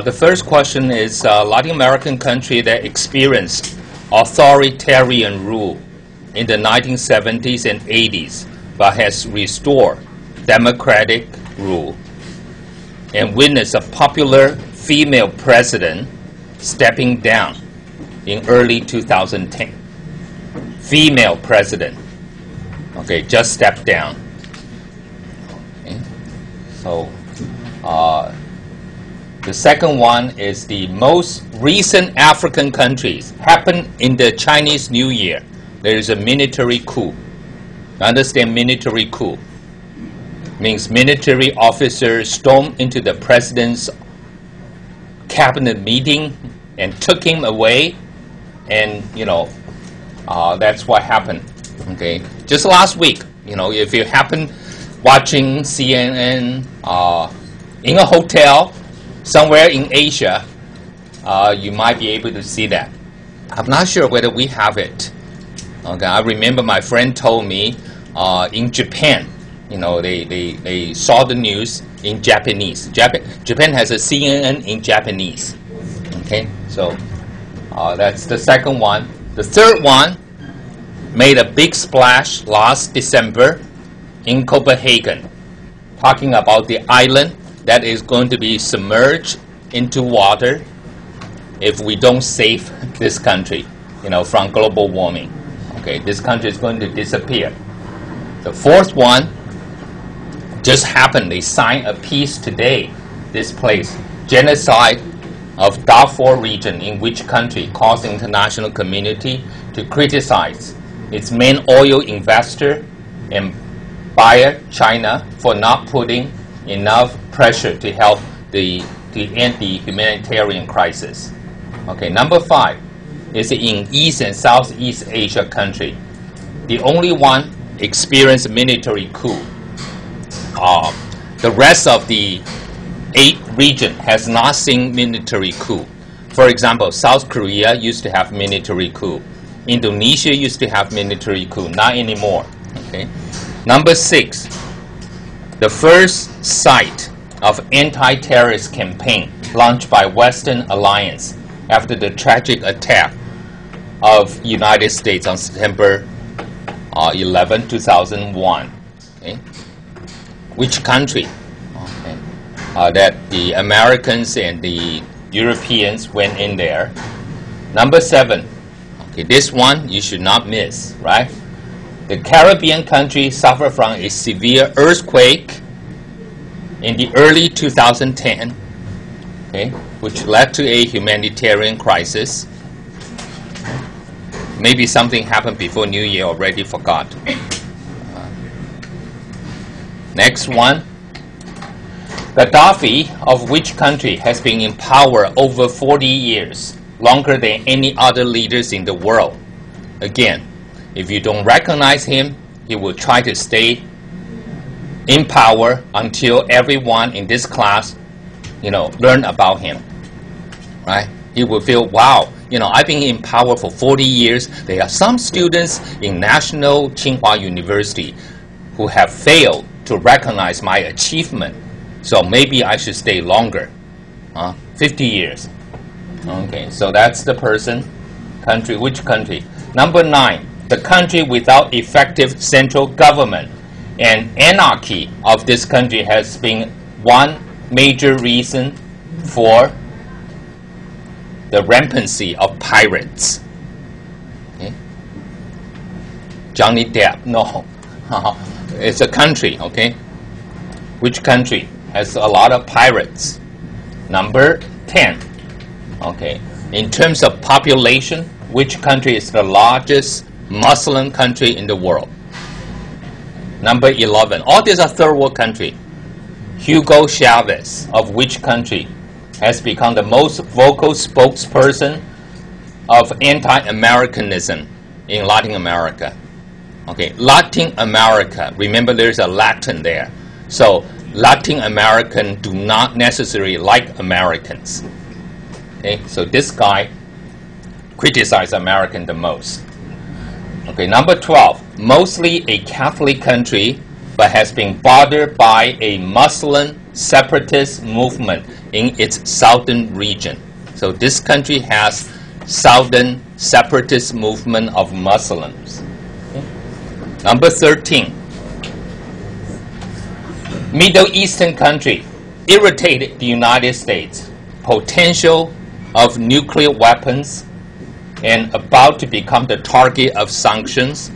The first question is Latin American country that experienced authoritarian rule in the 1970s and 80s, but has restored democratic rule and witnessed a popular female president stepping down in early 2010. Female president, okay, just stepped down. Okay. So the second one is the most recent African countries happened in the Chinese New Year. There is a military coup. Understand military coup? Means military officers stormed into the president's cabinet meeting and took him away, and that's what happened. Okay, just last week, if you happen watching CNN in a hotel somewhere in Asia, you might be able to see that. I'm not sure whether we have it. Okay, I remember my friend told me in Japan, they saw the news in Japanese. Japan has a CNN in Japanese. Okay, so that's the second one. The third one made a big splash last December in Copenhagen, talking about the island that is going to be submerged into water if we don't save this country, from global warming. Okay, this country is going to disappear. The fourth one just happened. They signed a peace today. This place, genocide of Darfur region, in which country caused the international community to criticize its main oil investor and buyer, China, for not putting enough pressure to help to end the humanitarian crisis. Okay, number 5 is in East and Southeast Asia country. The only one experienced a military coup. The rest of the 8 region has not seen military coup. For example, South Korea used to have military coup. Indonesia used to have military coup, not anymore. Okay. Number 6, the first site of anti-terrorist campaign launched by Western Alliance after the tragic attack of United States on September 11, 2001. Okay. Which country? Okay. That the Americans and the Europeans went in there. Number 7. Okay, this one you should not miss, right? The Caribbean country suffered from a severe earthquake in the early 2010, okay, which led to a humanitarian crisis. Maybe something happened before New Year, already forgot. Next one. Gaddafi, of which country has been in power over 40 years, longer than any other leaders in the world. Again, if you don't recognize him, he will try to stay in power until everyone in this class, learn about him, right? He will feel, wow, I've been in power for 40 years. There are some students in National Tsinghua University who have failed to recognize my achievement. So maybe I should stay longer, 50 years. Okay, so that's the person, country. Which country? Number 9, the country without effective central government and anarchy of this country has been one major reason for the rampancy of pirates. Okay. Johnny Depp, no. It's a country, okay? Which country has a lot of pirates? Number 10. Okay. In terms of population, which country is the largest Muslim country in the world? Number 11. All these are third world countries. Hugo Chavez, of which country, has become the most vocal spokesperson of anti-Americanism in Latin America. Okay, Latin America, remember there's a Latin there. So Latin Americans do not necessarily like Americans. Okay, so this guy criticized Americans the most. Okay, number 12, mostly a Catholic country, but has been bothered by a Muslim separatist movement in its southern region. So this country has southern separatist movement of Muslims. Okay. Number 13. Middle Eastern country irritated the United States. Potential of nuclear weapons and about to become the target of sanctions.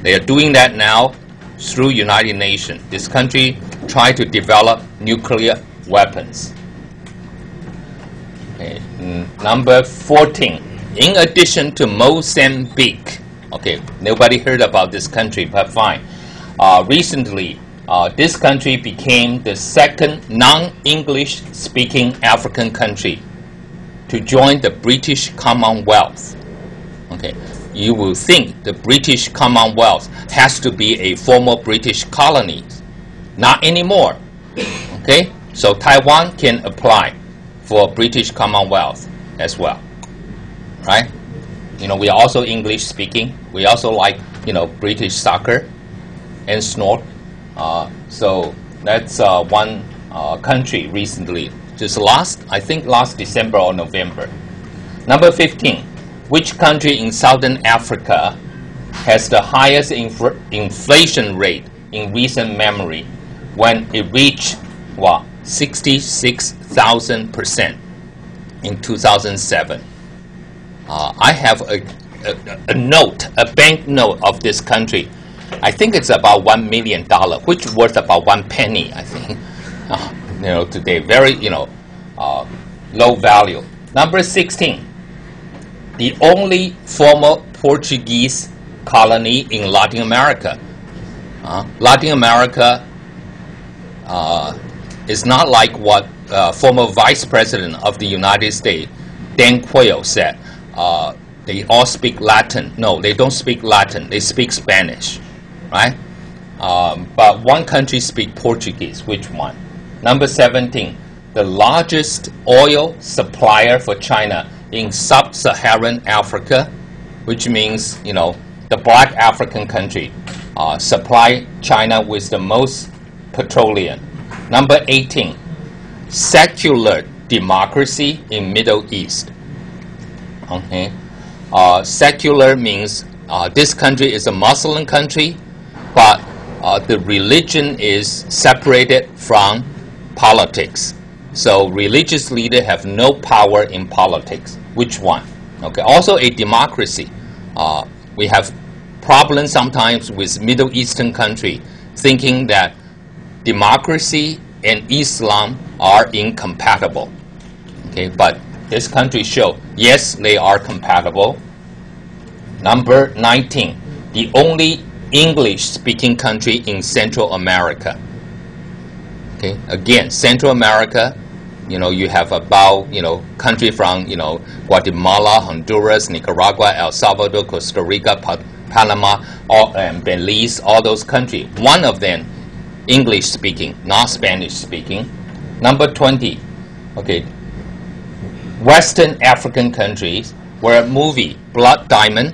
They are doing that now through United Nations. This country tried to develop nuclear weapons. Okay. Number 14. In addition to Mozambique, okay, nobody heard about this country, but fine. Recently, this country became the second non-English speaking African country to join the British Commonwealth. Okay, you will think the British Commonwealth has to be a former British colony. Not anymore. Okay, so Taiwan can apply for British Commonwealth as well. Right? You know, we are also English speaking. We also like, you know, British soccer and snort. So that's one country recently, just I think last December or November. Number 15, which country in Southern Africa has the highest inflation rate in recent memory when it reached, what, 66,000% in 2007? I have a note, a bank note of this country. I think it's about $1 million, which is worth about 1 penny, I think. You know, today, very, you know, low value. Number 16, the only former Portuguese colony in Latin America. Latin America is not like what former Vice President of the United States, Dan Quayle, said. They all speak Latin. No, they don't speak Latin. They speak Spanish, right? But one country speaks Portuguese. Which one? Number 17, the largest oil supplier for China in sub-Saharan Africa, which means, you know, the black African country supply China with the most petroleum. Number 18, secular democracy in Middle East. Okay, secular means this country is a Muslim country, but the religion is separated from politics. So religious leaders have no power in politics. Which one? Okay, also a democracy. We have problems sometimes with Middle Eastern country thinking that democracy and Islam are incompatible. Okay, but this country show, yes, they are compatible. Number 19, the only English-speaking country in Central America. Okay, again, Central America, you know, you have about, you know, country from, you know, Guatemala, Honduras, Nicaragua, El Salvador, Costa Rica, Panama, and Belize, all those countries. One of them, English-speaking, not Spanish-speaking. Number 20, okay, Western African countries where a movie, Blood Diamond,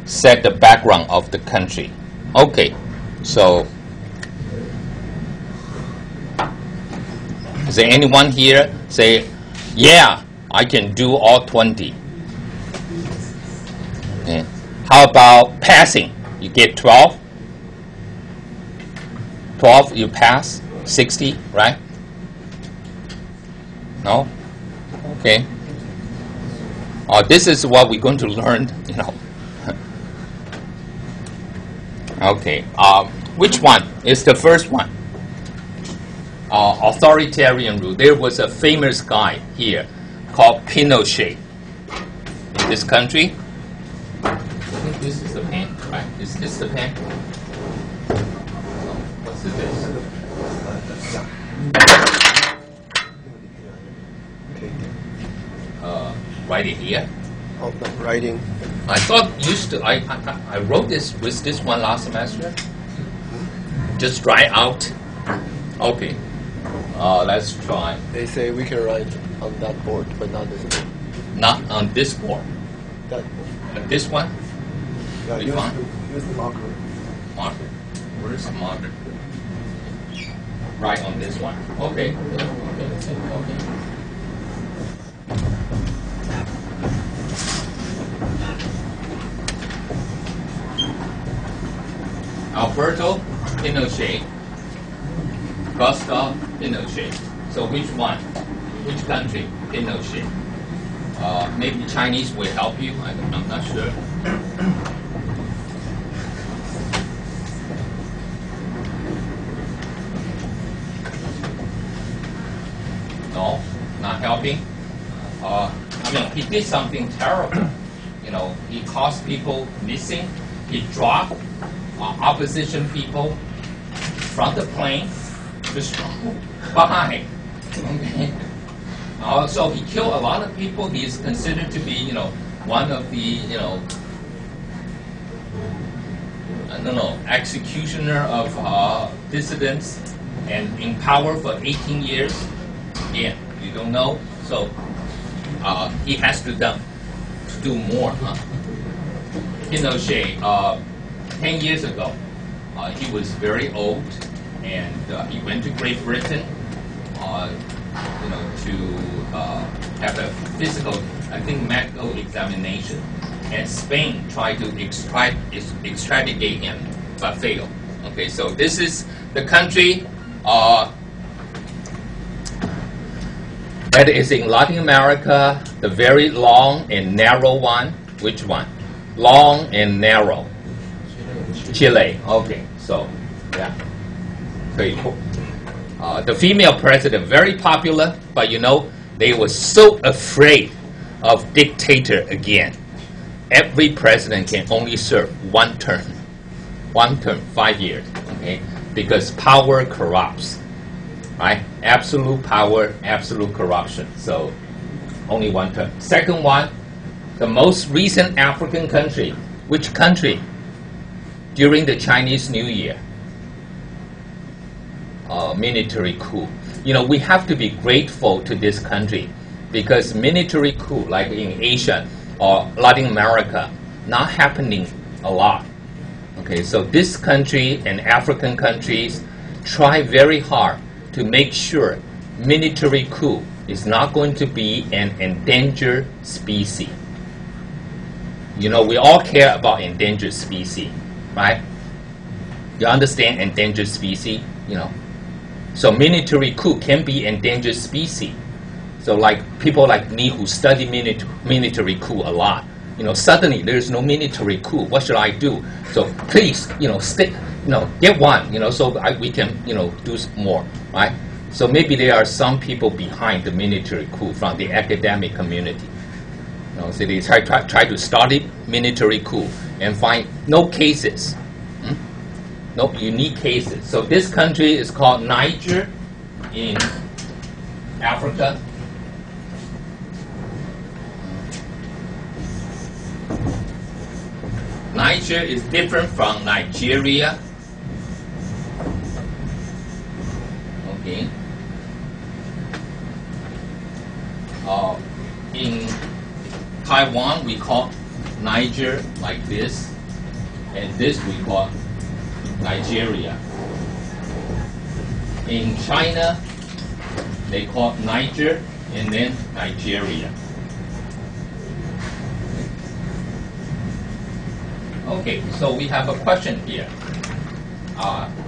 set the background of the country. Okay, so is there anyone here say, yeah, I can do all 20? Okay. How about passing? You get 12? 12, you pass? 60, right? No? Okay. This is what we're going to learn, you know. Okay. Which one is the first one? Authoritarian rule. There was a famous guy here called Pinochet in this country. I think this is the pen, right? Is this the pen? What's this? Writing here? Oh, no, writing. I thought I wrote this with this one last semester. Just dry out. Okay. Let's try. They say we can write on that board, but not this board. Not on this board. That board. This one? Yeah, We fine? use the marker. Marker. Where's mother? Right on this one. Okay. Okay. Alberto Pinochet, Gustav Pinochet. So which one? Which country? Pinochet. Maybe Chinese will help you. I'm not sure. No, not helping. I mean, he did something terrible. You know, he caused people missing. He dropped opposition people from the plane, just behind. Okay. So he killed a lot of people. He is considered to be, you know, one of the, you know, I don't know, executioner of dissidents, and in power for 18 years. Yeah, you don't know. So he has to do more. Pinochet, 10 years ago, he was very old, and he went to Great Britain, you know, to have a physical, I think, medical examination. And Spain tried to extradite him, but failed. Okay, so this is the country that is in Latin America, the very long and narrow one. Which one? Long and narrow. Chile. Okay, so yeah, very cool. The female president, very popular, but you know, they were so afraid of dictator again. Every president can only serve one term, 5 years, okay? Because power corrupts, right? Absolute power, absolute corruption. So only one term. Second one, the most recent African country. Which country? During the Chinese New Year. Military coup. You know, we have to be grateful to this country, because military coup, like in Asia or Latin America, not happening a lot. Okay, so this country and African countries try very hard to make sure military coup is not going to be an endangered species. You know, we all care about endangered species, right? You understand endangered species, you know? So military coup can be endangered species. So like people like me who study military coup a lot, you know, suddenly there's no military coup. What should I do? So please, you know, get one, you know, so we can, you know, do more, right? So maybe there are some people behind the military coup from the academic community. You know, so they try to start a military coup and find no cases. No unique cases. So this country is called Niger in Africa. Niger is different from Nigeria. Okay. In Taiwan, we call Niger like this, and this we call Nigeria. In China, they call Niger and then Nigeria. Okay, so we have a question here.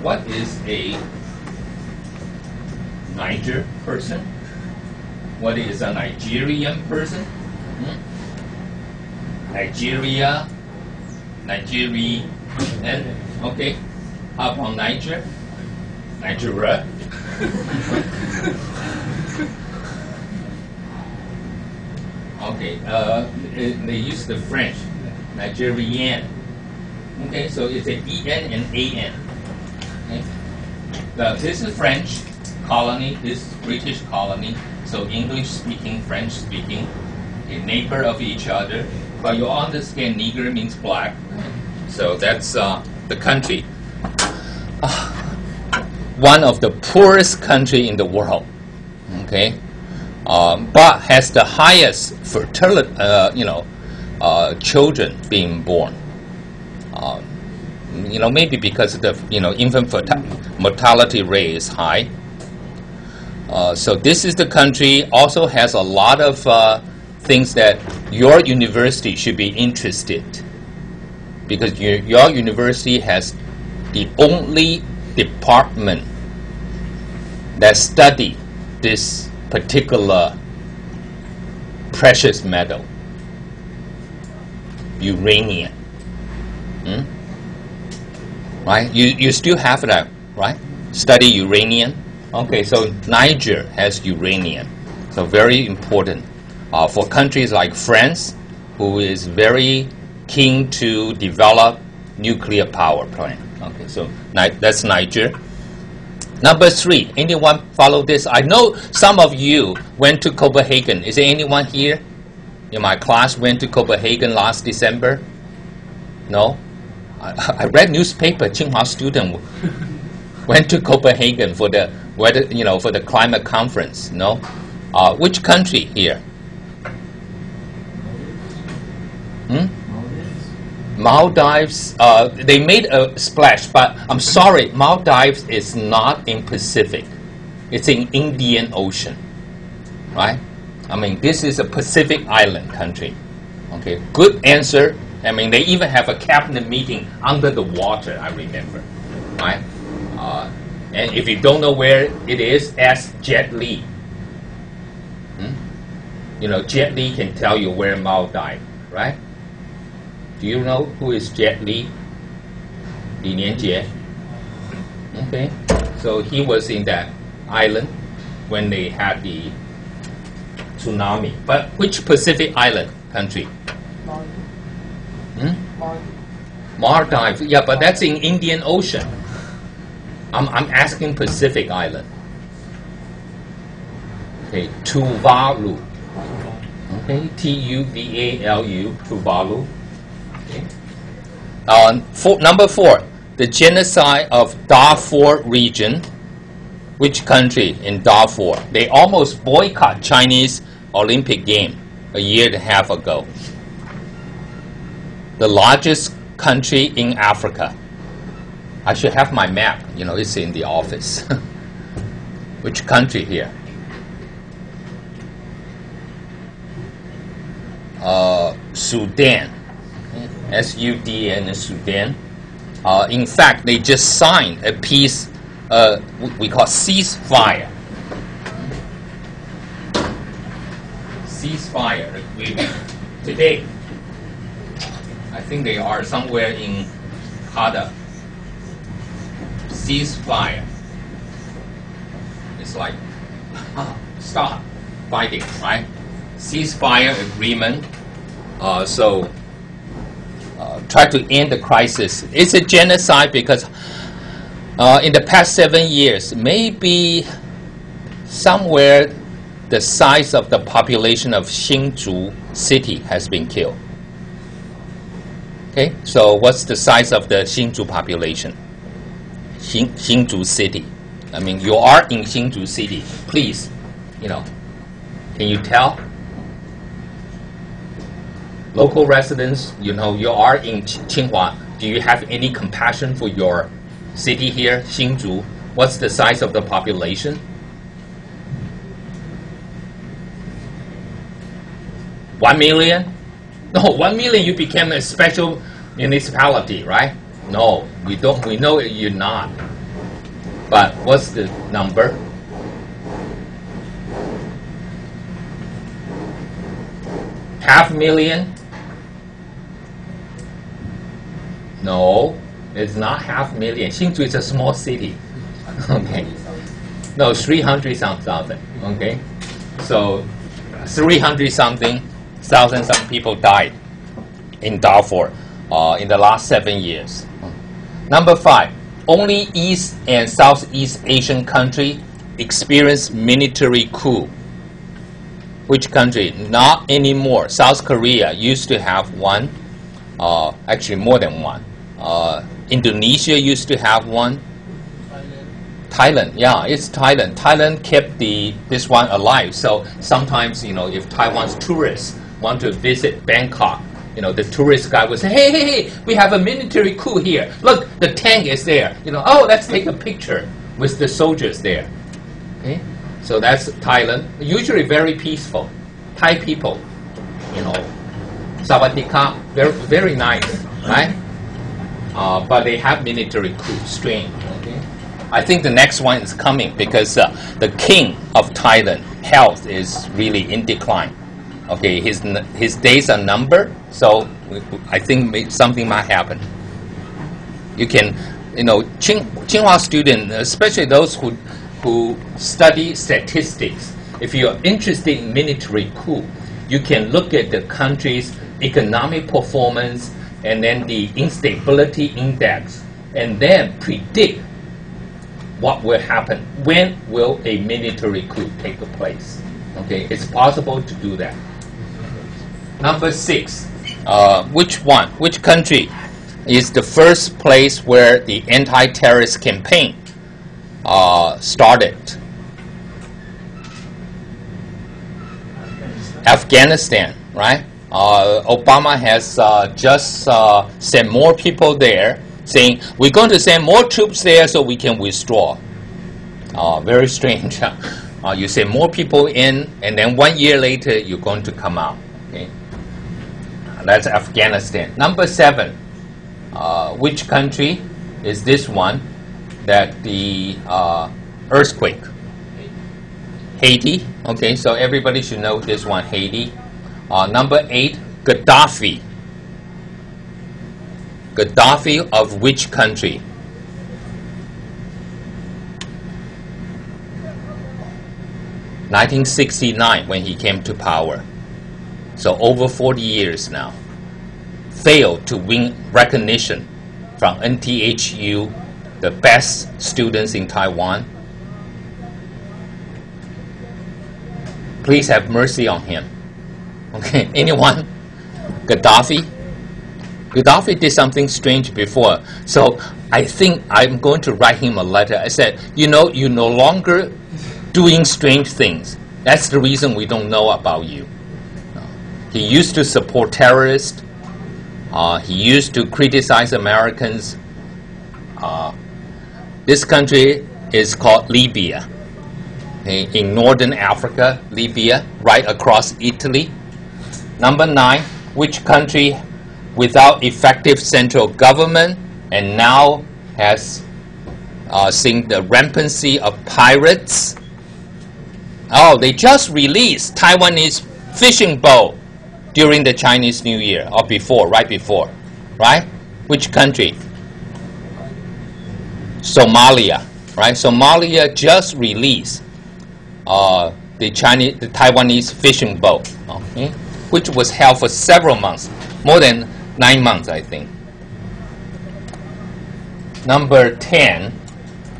What is a Niger person? What is a Nigerian person? Nigeria, Nigerian. Okay. How about Niger? Nigeria. Okay. They use the French, Nigerian. Okay, so it's a EN and AN. Okay. This is French colony. This is British colony. So English-speaking, French-speaking, a neighbor of each other. But you understand, Negro means black. So that's the country. One of the poorest country in the world, okay, but has the highest fertility, children being born. maybe because of the, infant mortality rate is high. So this is the country, also has a lot of things that your university should be interested, because your university has the only department that study this particular precious metal, uranium. Right? You still have that, right? Study uranium. Okay, so Niger has uranium. So very important for countries like France, who is very keen to develop nuclear power plant. Okay, so that's Niger. Number 3, anyone follow this? I know some of you went to Copenhagen. Is there anyone here in my class went to Copenhagen last December? No? I read newspaper, Tsinghua student went to Copenhagen for the weather, for the climate conference. No? Which country here? Maldives, they made a splash, but I'm sorry, Maldives is not in Pacific. It's in Indian Ocean, right? I mean, this is a Pacific island country. Okay, good answer. I mean, they even have a cabinet meeting under the water, I remember, right? And if you don't know where it is, ask Jet Li. Jet Li can tell you where Maldives, right? Do you know who is Jet Li? Li Nianjie. Okay, so he was in that island when they had the tsunami. But which Pacific island country? Maldives. Yeah, but that's in Indian Ocean. I'm asking Pacific island. Okay, Tuvalu. Okay, Tuvalu, Tuvalu. Okay. Number 4, the genocide of Darfur region. Which country in Darfur? They almost boycott Chinese Olympic game a year and a half ago. The largest country in Africa. I should have my map. It's in the office. Which country here? Sudan. S-U-D-N, Sudan. In fact, they just signed a peace we call ceasefire. Ceasefire agreement today. I think they are somewhere in Qatar. Ceasefire. It's like stop fighting, right? Ceasefire agreement. So try to end the crisis. It's a genocide because in the past 7 years, maybe somewhere the size of the population of Hsinchu city has been killed. Okay, so what's the size of the Hsinchu population? Hsinchu city. I mean, you are in Hsinchu city. Please, can you tell? Local residents, you are in Tsinghua. Do you have any compassion for your city here, Hsinchu? What's the size of the population? 1 million? No, 1 million you became a special municipality, right? No, we don't. We know you're not. But what's the number? Half million? No, it's not half million. Hsinchu is a small city. Okay. No, 300-something. Okay. So 300-something thousand some people died in Darfur in the last 7 years. Number 5, only East and Southeast Asian country experience military coup. Which country? Not anymore. South Korea used to have one, actually more than one. Indonesia used to have one. Thailand, yeah, it's Thailand. Thailand kept this one alive. So sometimes, if Taiwan's tourists want to visit Bangkok, the tourist guide would say, hey, we have a military coup here. Look, the tank is there. Oh, let's take a picture with the soldiers there. Okay? So that's Thailand. Usually very peaceful. Thai people, Sawadika, very, very nice, right? But they have military coup, strange. Okay? I think the next one is coming because the king of Thailand, health is really in decline. Okay, his days are numbered, so I think something might happen. You can, Tsinghua students, especially those who study statistics, if you're interested in military coup, you can look at the country's economic performance and then the instability index, and then predict what will happen. When will a military coup take place? Okay, it's possible to do that. Number 6, which country is the first place where the anti-terrorist campaign started? Afghanistan, right? Obama has just sent more people there, saying we're going to send more troops there so we can withdraw. Very strange. You send more people in, and then 1 year later you're going to come out. Okay? That's Afghanistan. Number 7, which country is this one that the earthquake? Haiti. Okay, so everybody should know this one, Haiti. Number 8, Gaddafi. Gaddafi of which country? (1969) when he came to power. So over 40 years now. Failed to win recognition from NTHU, the best students in Taiwan. Please have mercy on him. Okay, anyone? Gaddafi? Gaddafi did something strange before. So I think I'm going to write him a letter. I said, you're no longer doing strange things. That's the reason we don't know about you. He used to support terrorists. He used to criticize Americans. This country is called Libya. Okay, in northern Africa, Libya, right across Italy. Number 9, which country without effective central government and now has seen the rampancy of pirates? Oh, they just released Taiwanese fishing boat during the Chinese New Year, or before, right before, right? Which country? Somalia, right? Somalia just released the Taiwanese fishing boat, okay, which was held for several months, more than 9 months, I think. Number 10,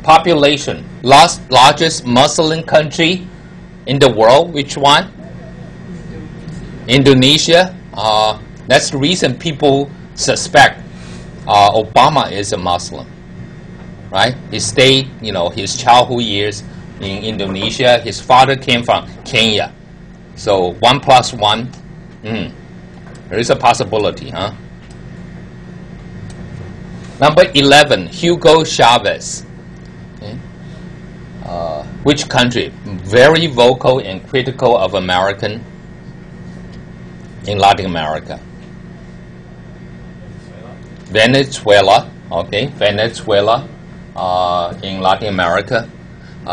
population, largest Muslim country in the world. Which one? Indonesia. That's the reason people suspect Obama is a Muslim, right? He stayed, his childhood years in Indonesia. His father came from Kenya. So 1 + 1, there is a possibility, huh? Number 11, Hugo Chavez. Okay. Which country? Very vocal and critical of American in Latin America. Venezuela. Okay, Venezuela in Latin America.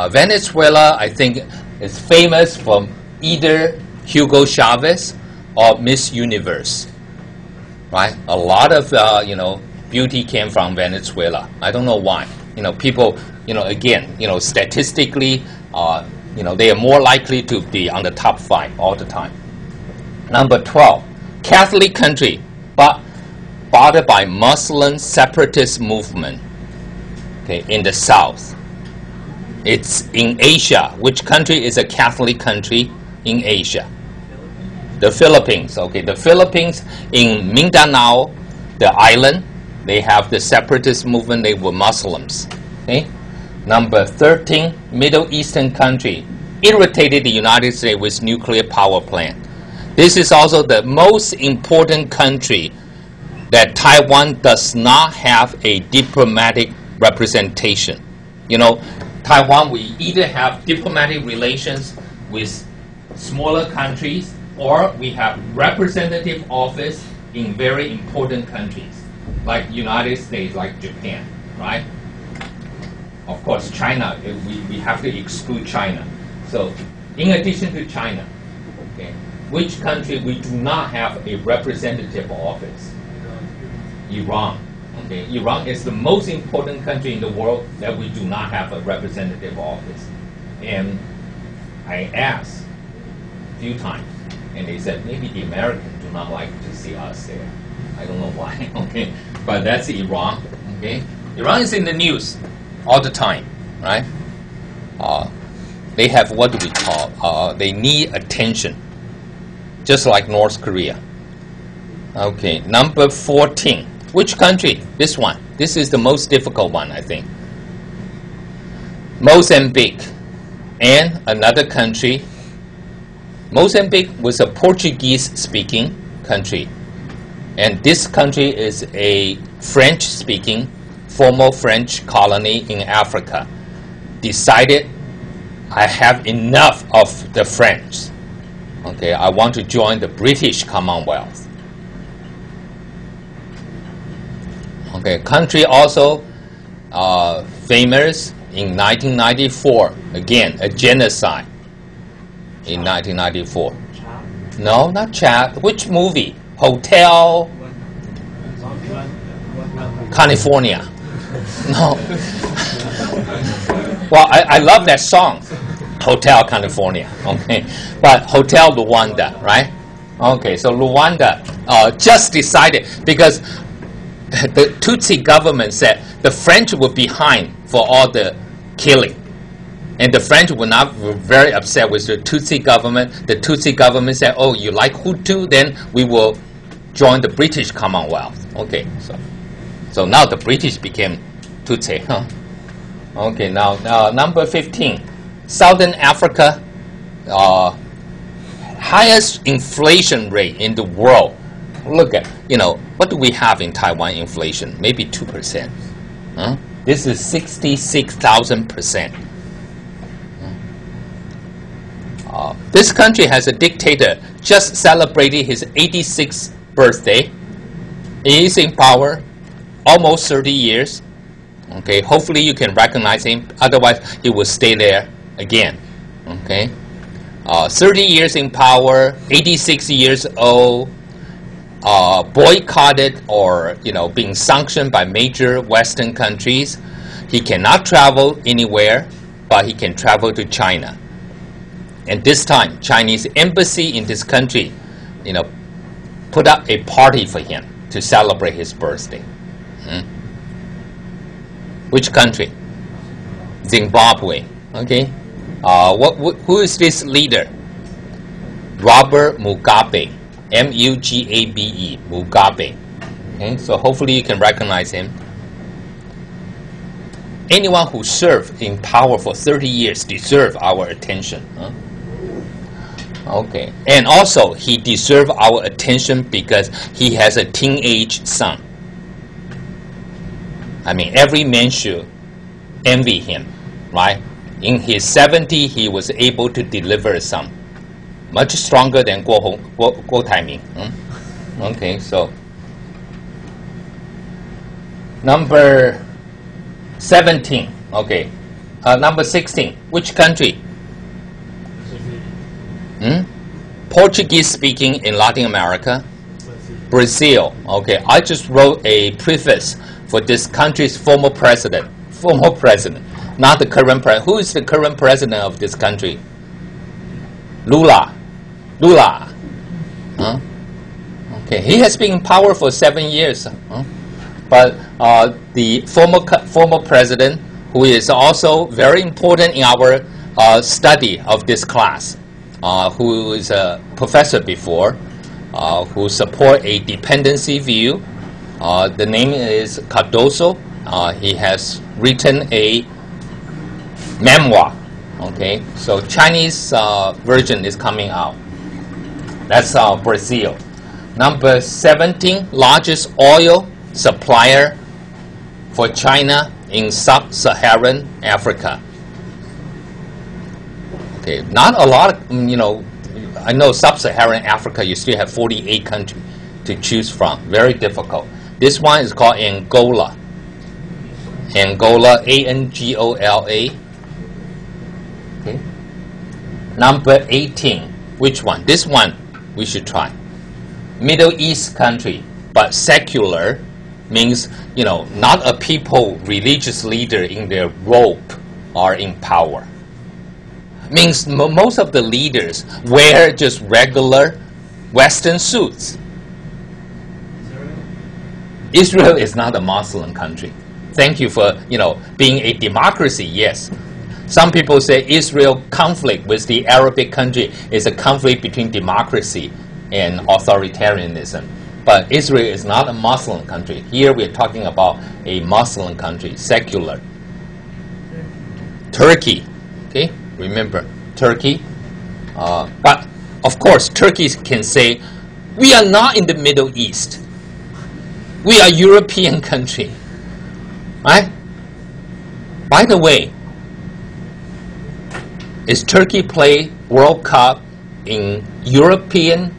Venezuela, I think, is famous for either Hugo Chavez or Miss Universe, right? A lot of beauty came from Venezuela. I don't know why. People, again, statistically, they are more likely to be on the top 5 all the time. Number 12, Catholic country, but bothered by Muslim separatist movement. Okay, in the south. It's in Asia. Which country is a Catholic country in Asia? The Philippines. Okay, the Philippines in Mindanao, the island, they have the separatist movement. They were Muslims. Okay. Number 13, Middle Eastern country, irritated the United States with nuclear power plant. This is also the most important country that Taiwan does not have a diplomatic representation. You know, Taiwan, we either have diplomatic relations with smaller countries, or we have representative office in very important countries, like United States, like Japan, right? Of course, China, we have to exclude China. So, in addition to China, okay, which country we do not have a representative office? Iran. Okay, Iran is the most important country in the world that we do not have a representative office. And I asked a few times, and they said maybe the Americans do not like to see us there. I don't know why. Okay, but that's Iran. Okay, Iran is in the news all the time, right? They have what do we call? They need attention, just like North Korea. Okay, number 14. Which country? This one. This is the most difficult one, I think. Mozambique and another country. Mozambique was a Portuguese-speaking country, and this country is a French-speaking, former French colony in Africa. Decided, I have enough of the French. Okay, I want to join the British Commonwealth. Okay, country also famous in 1994. Again, a genocide in 1994. No, not Chad. Which movie? Hotel California. No. Well, I love that song, Hotel California. Okay, but Hotel Rwanda, right? Okay, so Rwanda just decided because the Tutsi government said the French were behind for all the killing. And the French were very upset with the Tutsi government. The Tutsi government said, oh, you like Hutu? Then we will join the British Commonwealth. Okay, so now the British became Tutsi. Huh? Okay, now number 15. Southern Africa, highest inflation rate in the world. Look at, what do we have in Taiwan inflation? Maybe 2%. Huh? This is 66,000%. This country has a dictator just celebrated his 86th birthday. He is in power almost 30 years. Okay, hopefully you can recognize him. Otherwise, he will stay there again. Okay, 30 years in power, 86 years old. Boycotted or being sanctioned by major Western countries. He cannot travel anywhere, but he can travel to China. And this time, Chinese embassy in this country, put up a party for him to celebrate his birthday. Which country? Zimbabwe. Okay. Who is this leader? Robert Mugabe. M-U-G-A-B-E, Mugabe. Okay, so hopefully you can recognize him. Anyone who served in power for 30 years deserves our attention. Huh? Okay, and also he deserves our attention because he has a teenage son. I mean, every man should envy him, right? In his 70s, he was able to deliver a son. Much stronger than Guo Taiming. Okay, so number 17. Okay, number 16. Which country? Portuguese speaking in Latin America. Brazil. Okay, I just wrote a preface for this country's former president. Former president, not the current president. Who is the current president of this country? Lula. Huh? Okay, he has been in power for 7 years. Huh? But the former president, who is also very important in our study of this class, who is a professor before, who support a dependency view. The name is Cardoso. He has written a memoir. Okay, so Chinese version is coming out. That's Brazil. Number 17, largest oil supplier for China in sub-Saharan Africa. Okay, not a lot of, I know sub-Saharan Africa, you still have 48 countries to choose from. Very difficult. This one is called Angola. Angola, Angola. Okay. Number 18, which one? This one we should try. Middle East country, but secular means, not a people, religious leader in their robe are in power. Means most of the leaders wear just regular Western suits. Israel is not a Muslim country. Thank you for, being a democracy, yes. Some people say Israel conflict with the Arabic country is a conflict between democracy and authoritarianism. But Israel is not a Muslim country. Here we're talking about a Muslim country, secular. Turkey, okay? Remember, Turkey. But, of course, Turkey can say, we are not in the Middle East. We are a European country. Right? By the way, is Turkey play World Cup in European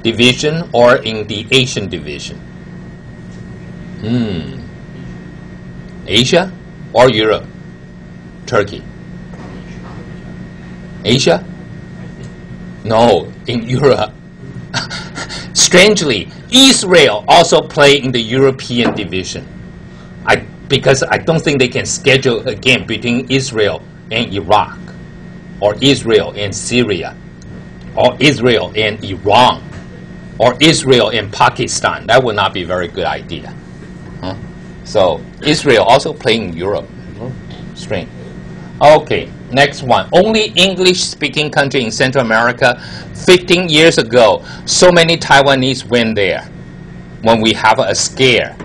division or in the Asian division? Asia or Europe? Turkey. Asia? No, in Europe. Strangely, Israel also play in the European division. Because I don't think they can schedule a game between Israel and Iraq, or Israel and Syria, or Israel and Iran, or Israel and Pakistan. That would not be a very good idea. So Israel also playing in Europe. Strange. Okay, next one. Only English-speaking country in Central America. 15 years ago, so many Taiwanese went there when we have a scare.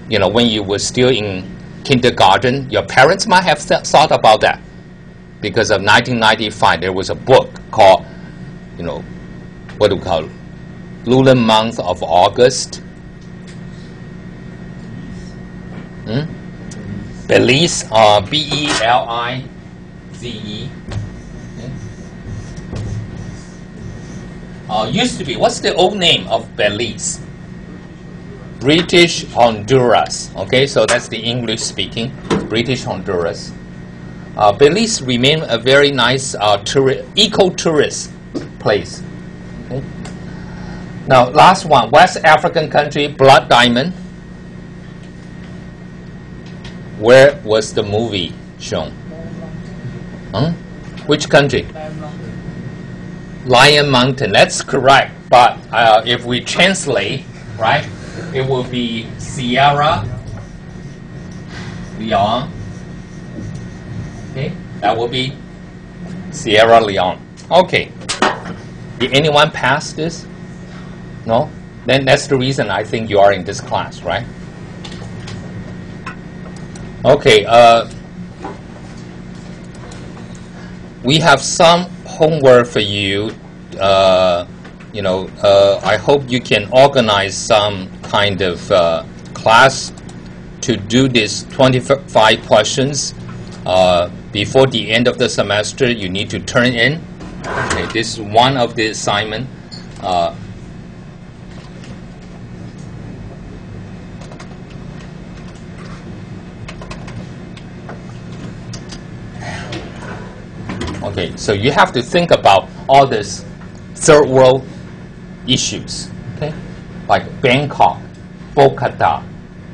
When you were still in kindergarten, your parents might have thought about that. Because of 1995, there was a book called, what do we call it? Lunar Month of August. Belize, B-E-L-I-Z-E. Used to be, what's the old name of Belize? British Honduras. Okay, so that's the English speaking, British Honduras. Belize remain a very nice eco-tourist place. Okay. Now, last one, West African country, Blood Diamond. Where was the movie shown? Which country? Lion Mountain. That's correct. But if we translate, right, it will be Sierra Leone. Okay, that will be Sierra Leone. Okay. Did anyone pass this? No? Then that's the reason I think you are in this class, right? Okay. We have some homework for you. I hope you can organize some kind of class to do these 25 questions. Before the end of the semester, you need to turn in. Okay, this is one of the assignment. Okay, so you have to think about all these third world issues. Okay, like Bangkok, Bogota,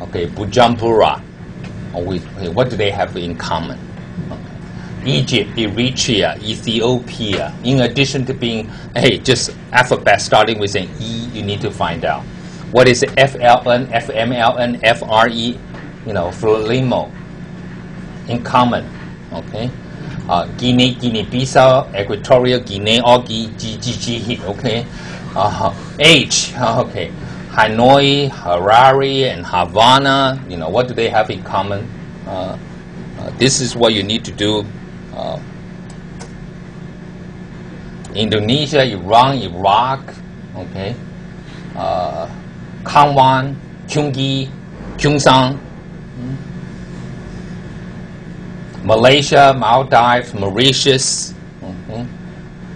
okay, Bujumbura. What do they have in common? Egypt, Eritrea, Ethiopia. In addition to being, just alphabet starting with an E, you need to find out. What is FLN, FMLN, FRE, Frelimo in common, okay? Guinea, Guinea-Bissau, Equatorial Guinea, GGG, okay? H, okay. Hanoi, Harare, and Havana, what do they have in common? This is what you need to do. Indonesia, Iran, Iraq, okay, Kanwan, Gyeonggi, Gyeongsang, Malaysia, Maldives, Mauritius,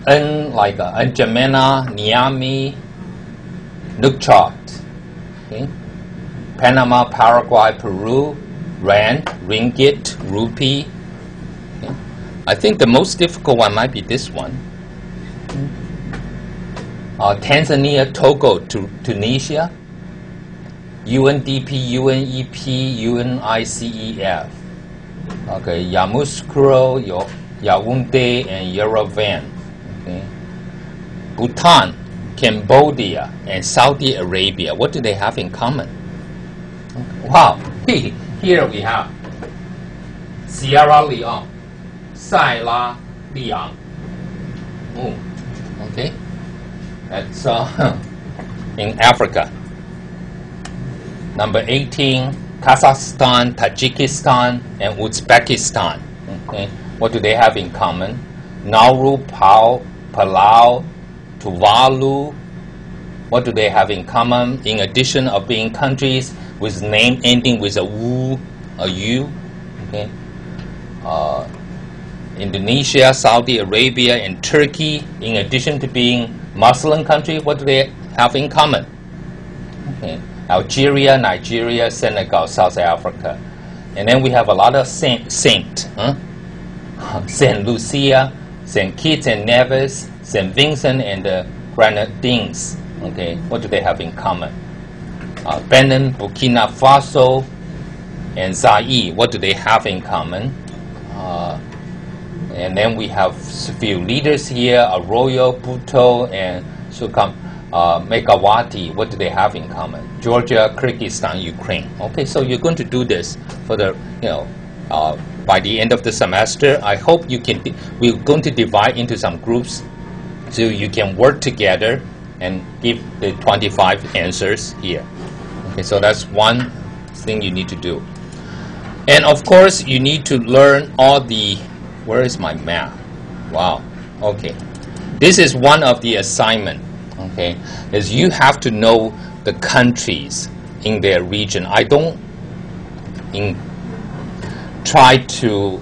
like N'Djamena, Niamey, Nouakchott, okay, Panama, Paraguay, Peru, Rand, Ringgit, Rupee. Okay. I think the most difficult one might be this one. Tanzania, Togo, Tunisia, UNDP, UNEP, UNICEF. Okay, Yamoussoukro, Yaoundé, and Yerevan. Okay. Bhutan, Cambodia, and Saudi Arabia. What do they have in common? Okay. Wow, here we have Sierra Leone, Sierra Leone. Okay, that's in Africa. Number 18, Kazakhstan, Tajikistan, and Uzbekistan. Okay, what do they have in common? Nauru, Palau, Tuvalu. What do they have in common? In addition of being countries with name ending with a wu, a u. Okay, Indonesia, Saudi Arabia, and Turkey. In addition to being Muslim country, what do they have in common? Okay. Algeria, Nigeria, Senegal, South Africa. And then we have a lot of Saint Lucia, Saint Kitts and Nevis, Saint Vincent and the Grenadines. Okay, what do they have in common? Benin, Burkina Faso, and Zaire. What do they have in common? And then we have a few leaders here: Arroyo, Bhutto, and Megawati. What do they have in common? Georgia, Kyrgyzstan, Ukraine. Okay, so you're going to do this for the, by the end of the semester. I hope you can. We're going to divide into some groups, so you can work together and give the 25 answers here. Okay, so that's one thing you need to do. And of course, you need to learn all the. Where is my map? Wow. Okay, this is one of the assignment. Okay, is you have to know the countries in their region. I don't try to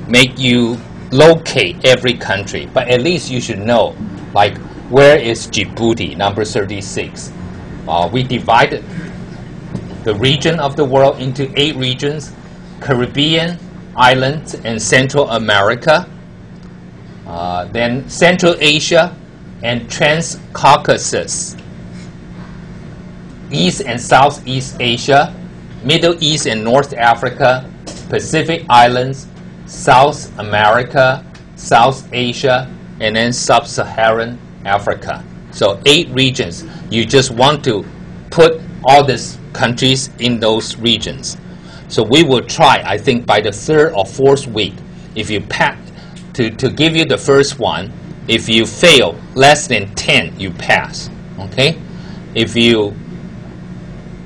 make you locate every country, but at least you should know, like, where is Djibouti, number 36. We divided the region of the world into 8 regions: Caribbean islands and Central America, then Central Asia and Trans-Caucasus, East and Southeast Asia, Middle East and North Africa, Pacific Islands, South America, South Asia, and then Sub-Saharan Africa. So 8 regions. You just want to put all these countries in those regions. So we will try, I think, by the 3rd or 4th week, if you pass, to give you the first one. If you fail less than 10, you pass. Okay? If you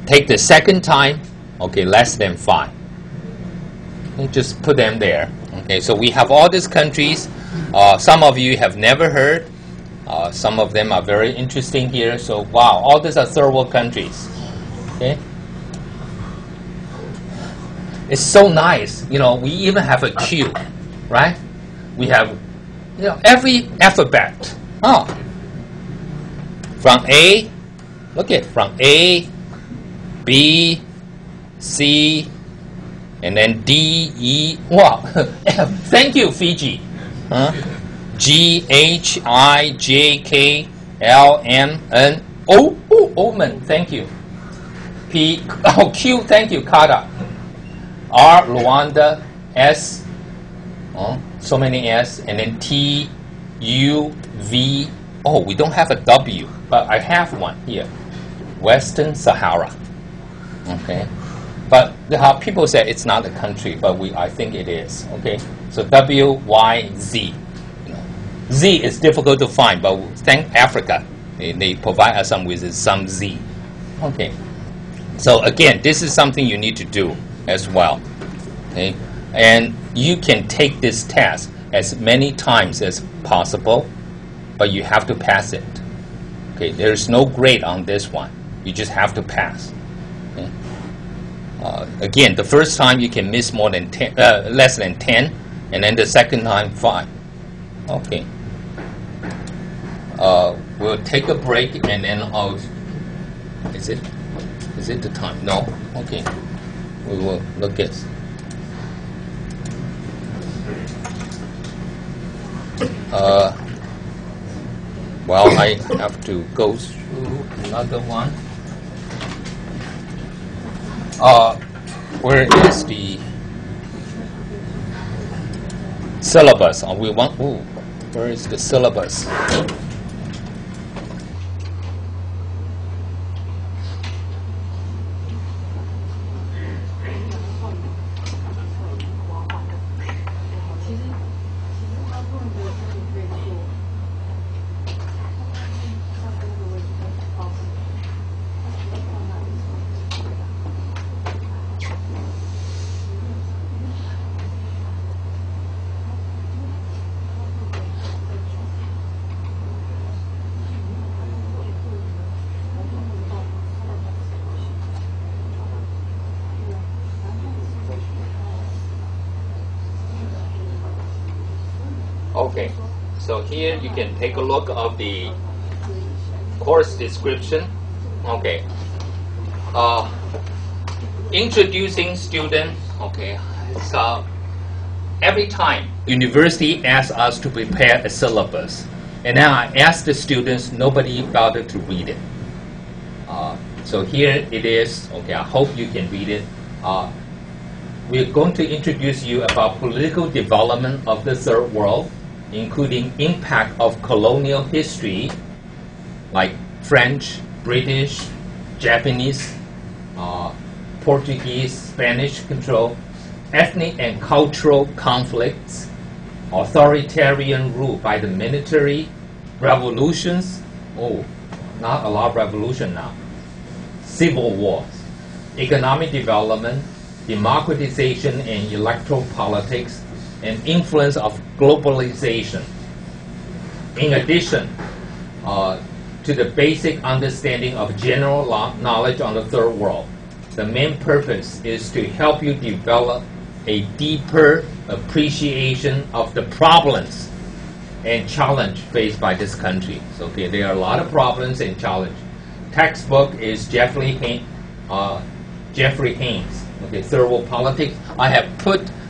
take the second time, okay, less than 5. Okay, just put them there. Okay, so we have all these countries. Some of you have never heard. Some of them are very interesting here. So wow, all these are third world countries. Okay? It's so nice. We even have a queue, right? We have, every alphabet. From A, look at from A, B, C, and then D, E. Wow, thank you, Fiji. G, H, I, J, K, L, M, N, O. Oh, Oman, thank you. P, Q, thank you, Qatar. R, Rwanda. S, so many S, and then T, U, V. Oh, we don't have a W, but I have one here. Western Sahara. Okay, but people say it's not a country, but I think it is. Okay, so W, Y, Z. Z is difficult to find, but thank Africa, they provide us with some Z. Okay, so again, this is something you need to do as well. Okay, and you can take this test as many times as possible. but you have to pass it. Okay, there's no grade on this one. You just have to pass. Okay? Again, the first time you can miss more than 10, less than 10, and then the second time 5. Okay. We'll take a break, and then I'll. Is it the time? No. Okay. We will look at. Well, I have to go through another one. Where is the syllabus? Where is the syllabus? Okay, so here you can take a look of the course description. Okay, introducing students. Okay, so every time university asks us to prepare a syllabus, and then I ask the students, nobody bothered to read it. So here it is. Okay, I hope you can read it. We're going to introduce you about political development of the third world, including impact of colonial history, like French, British, Japanese, Portuguese, Spanish control, ethnic and cultural conflicts, authoritarian rule by the military, revolutions, not a lot of revolution now, civil wars, economic development, democratization and electoral politics, and influence of globalization. In addition to the basic understanding of general knowledge on the third world, the main purpose is to help you develop a deeper appreciation of the problems and challenge faced by this country. So, okay, there are a lot of problems and challenge. Textbook is Jeffrey Haynes. Okay, Third World Politics.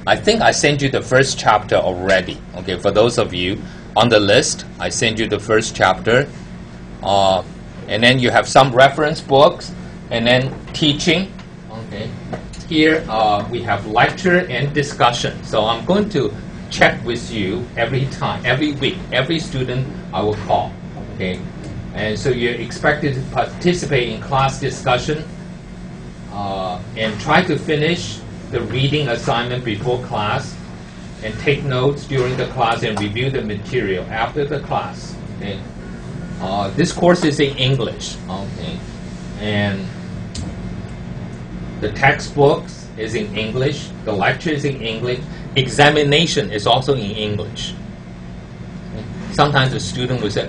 I think I sent you the first chapter already. Okay, for those of you on the list, I sent you the first chapter. And then you have some reference books, and then teaching. Okay, here we have lecture and discussion. So I'm going to check with you every time, every week, every student I will call. Okay, and so you're expected to participate in class discussion and try to finish the reading assignment before class, and take notes during the class and review the material after the class. Okay. This course is in English. Okay, and the textbooks is in English. The lecture is in English. Examination is also in English. Okay. Sometimes the student will say,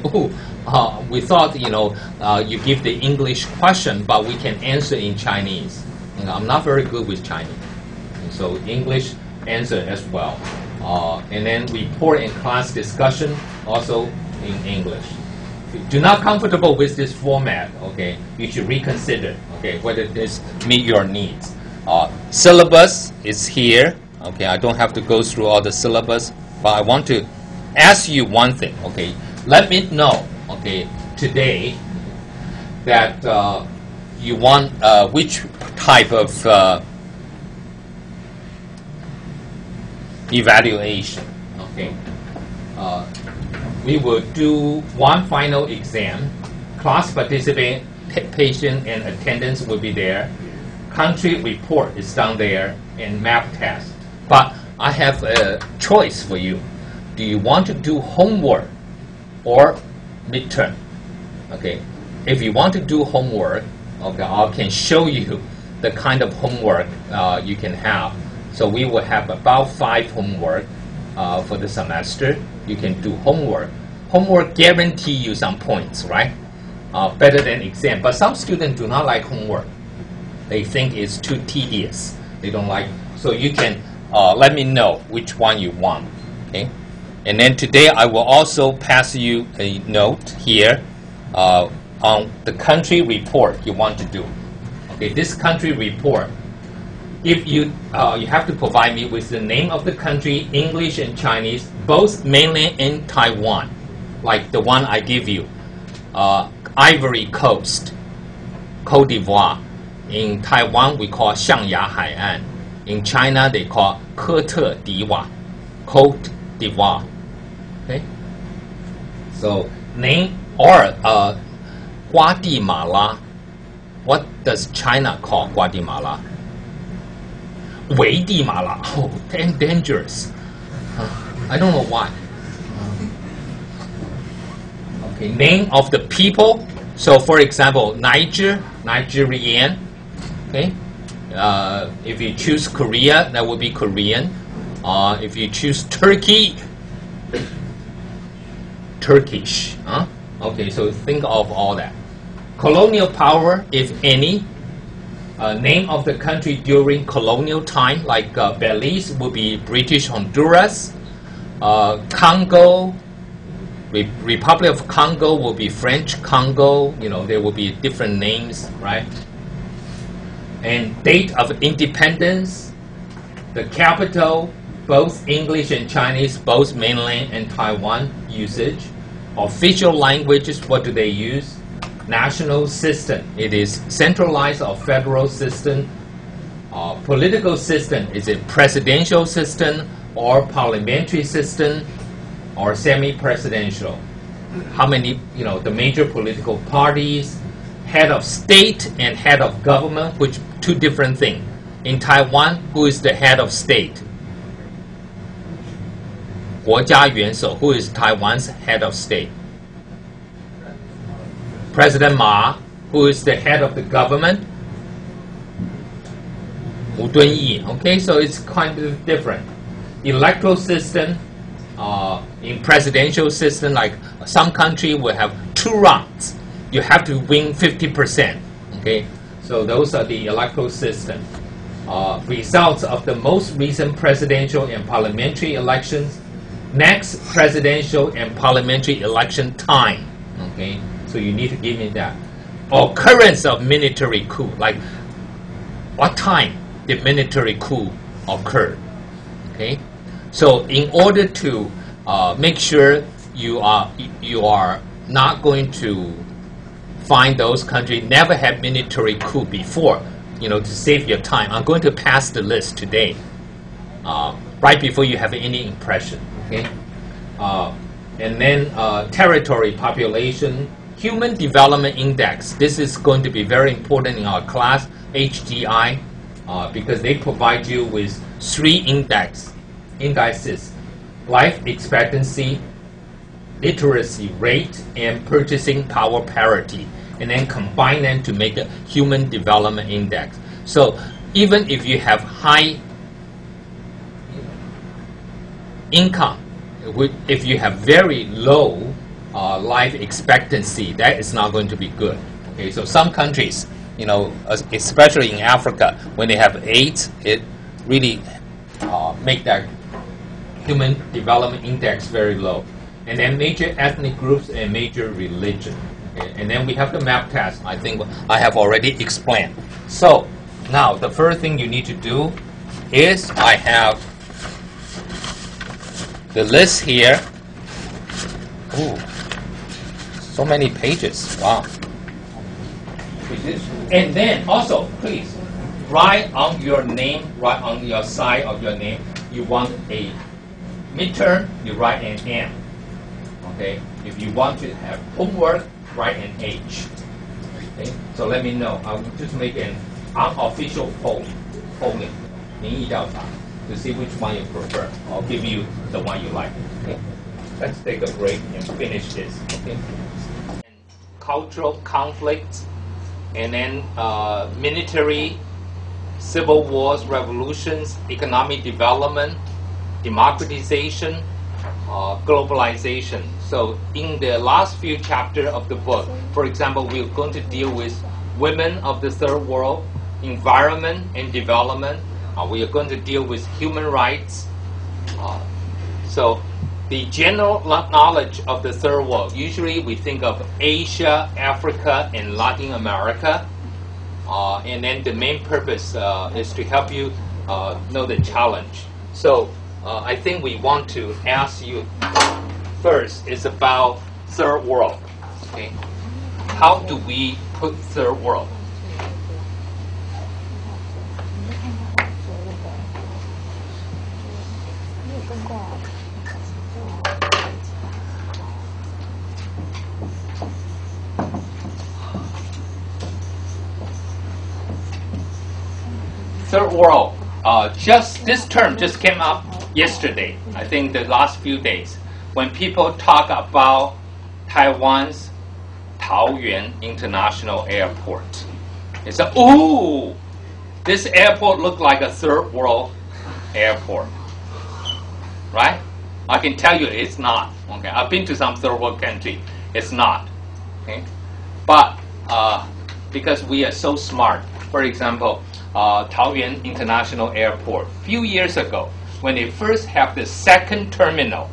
we thought you give the English question, but we can answer in Chinese. I'm not very good with Chinese. So English answer as well. And then report and class discussion also in English. If you're not comfortable with this format, okay, you should reconsider, okay, whether this meet your needs. Syllabus is here. Okay, I don't have to go through all the syllabus, but I want to ask you one thing. Okay, let me know, okay, today that you want which type of evaluation. Okay, we will do one final exam. Class participation and attendance will be there. Country report is down there, and map test. But I have a choice for you. Do you want to do homework or midterm? Okay, if you want to do homework, okay, I can show you the kind of homework you can have. So we will have about 5 homework for the semester. You can do homework. homework guarantee you some points, right? Better than exam. But some students do not like homework. They think it's too tedious. They don't like. So you can let me know which one you want. Okay. And then today I will also pass you a note here on the country report you want to do. Okay. This country report. If you have to provide me with the name of the country, English and Chinese, both mainland and Taiwan, like the one I give you, Ivory Coast, Côte d'Ivoire. In Taiwan we call 象牙海岸. In China they call 科特迪瓦, Côte d'Ivoire. Okay. So name or Guatemala. What does China call Guatemala? 危地马拉. Oh, damn dangerous. I don't know why. Okay, name of the people. So, for example, Nigerian. Okay. If you choose Korea, that would be Korean. If you choose Turkey, Turkish. Okay, so think of all that. Colonial power, if any. Name of the country during colonial time, like Belize will be British Honduras, Congo, Republic of Congo will be French Congo. You know, there will be different names, right? And date of independence, the capital, both English and Chinese, both mainland and Taiwan usage. Official languages, what do they use? National system, it is centralized or federal system. Political system, is it presidential system or parliamentary system or semi-presidential? How many, the major political parties, head of state and head of government, which two different things. In Taiwan, who is the head of state? 国家元首, who is Taiwan's head of state? President Ma, who is the head of the government? Wu Dunyi. Okay, so it's kind of different. Electoral system, in presidential system, like some country will have 2 rounds. You have to win 50%. Okay, so those are the electoral system. Results of the most recent presidential and parliamentary elections. Next presidential and parliamentary election time. Okay. So you need to give me that. Occurrence of military coup, like what time did military coup occur? Okay, so in order to make sure you are not going to find those countries never had military coup before, to save your time, I'm going to pass the list today, right before you have any impression. Okay, and then territory, population. Human Development Index. This is going to be very important in our class, HDI, because they provide you with 3 indices: life expectancy, literacy rate, and purchasing power parity, and then combine them to make a Human Development Index. So even if you have high income, if you have very low life expectancy, that is not going to be good. Okay, so some countries, especially in Africa, when they have AIDS, it really make that Human Development Index very low. And then major ethnic groups and major religion. Okay, and then we have the map test. I think I have already explained. So now the first thing you need to do is I have the list here. Ooh. So many pages. Wow. And then also, please, write on your name, write on your side of your name. You want a midterm, you write an M. Okay? If you want to have homework, write an H. Okay? So let me know. I will just make an unofficial polling, 民意调查, to see which one you prefer. I'll give you the one you like. Okay? Let's take a break and finish this. Okay? Cultural conflicts, and then military, civil wars, revolutions, economic development, democratization, globalization. So in the last few chapters of the book, for example, we're going to deal with women of the third world, environment and development. We are going to deal with human rights. So the general knowledge of the third world, usually we think of Asia, Africa, and Latin America. And then the main purpose is to help you know the challenge. So I think we want to ask you first is about third world. Okay, how do we put third world? Third world. Just this term just came up yesterday. I think the last few days, when people talk about Taiwan's Taoyuan International Airport, they say, "Ooh, this airport looks like a third world airport." Right? I can tell you it's not. Okay, I've been to some third world country. It's not. Okay, but because we are so smart, for example. Taoyuan International Airport. Few years ago, when they first have the second terminal,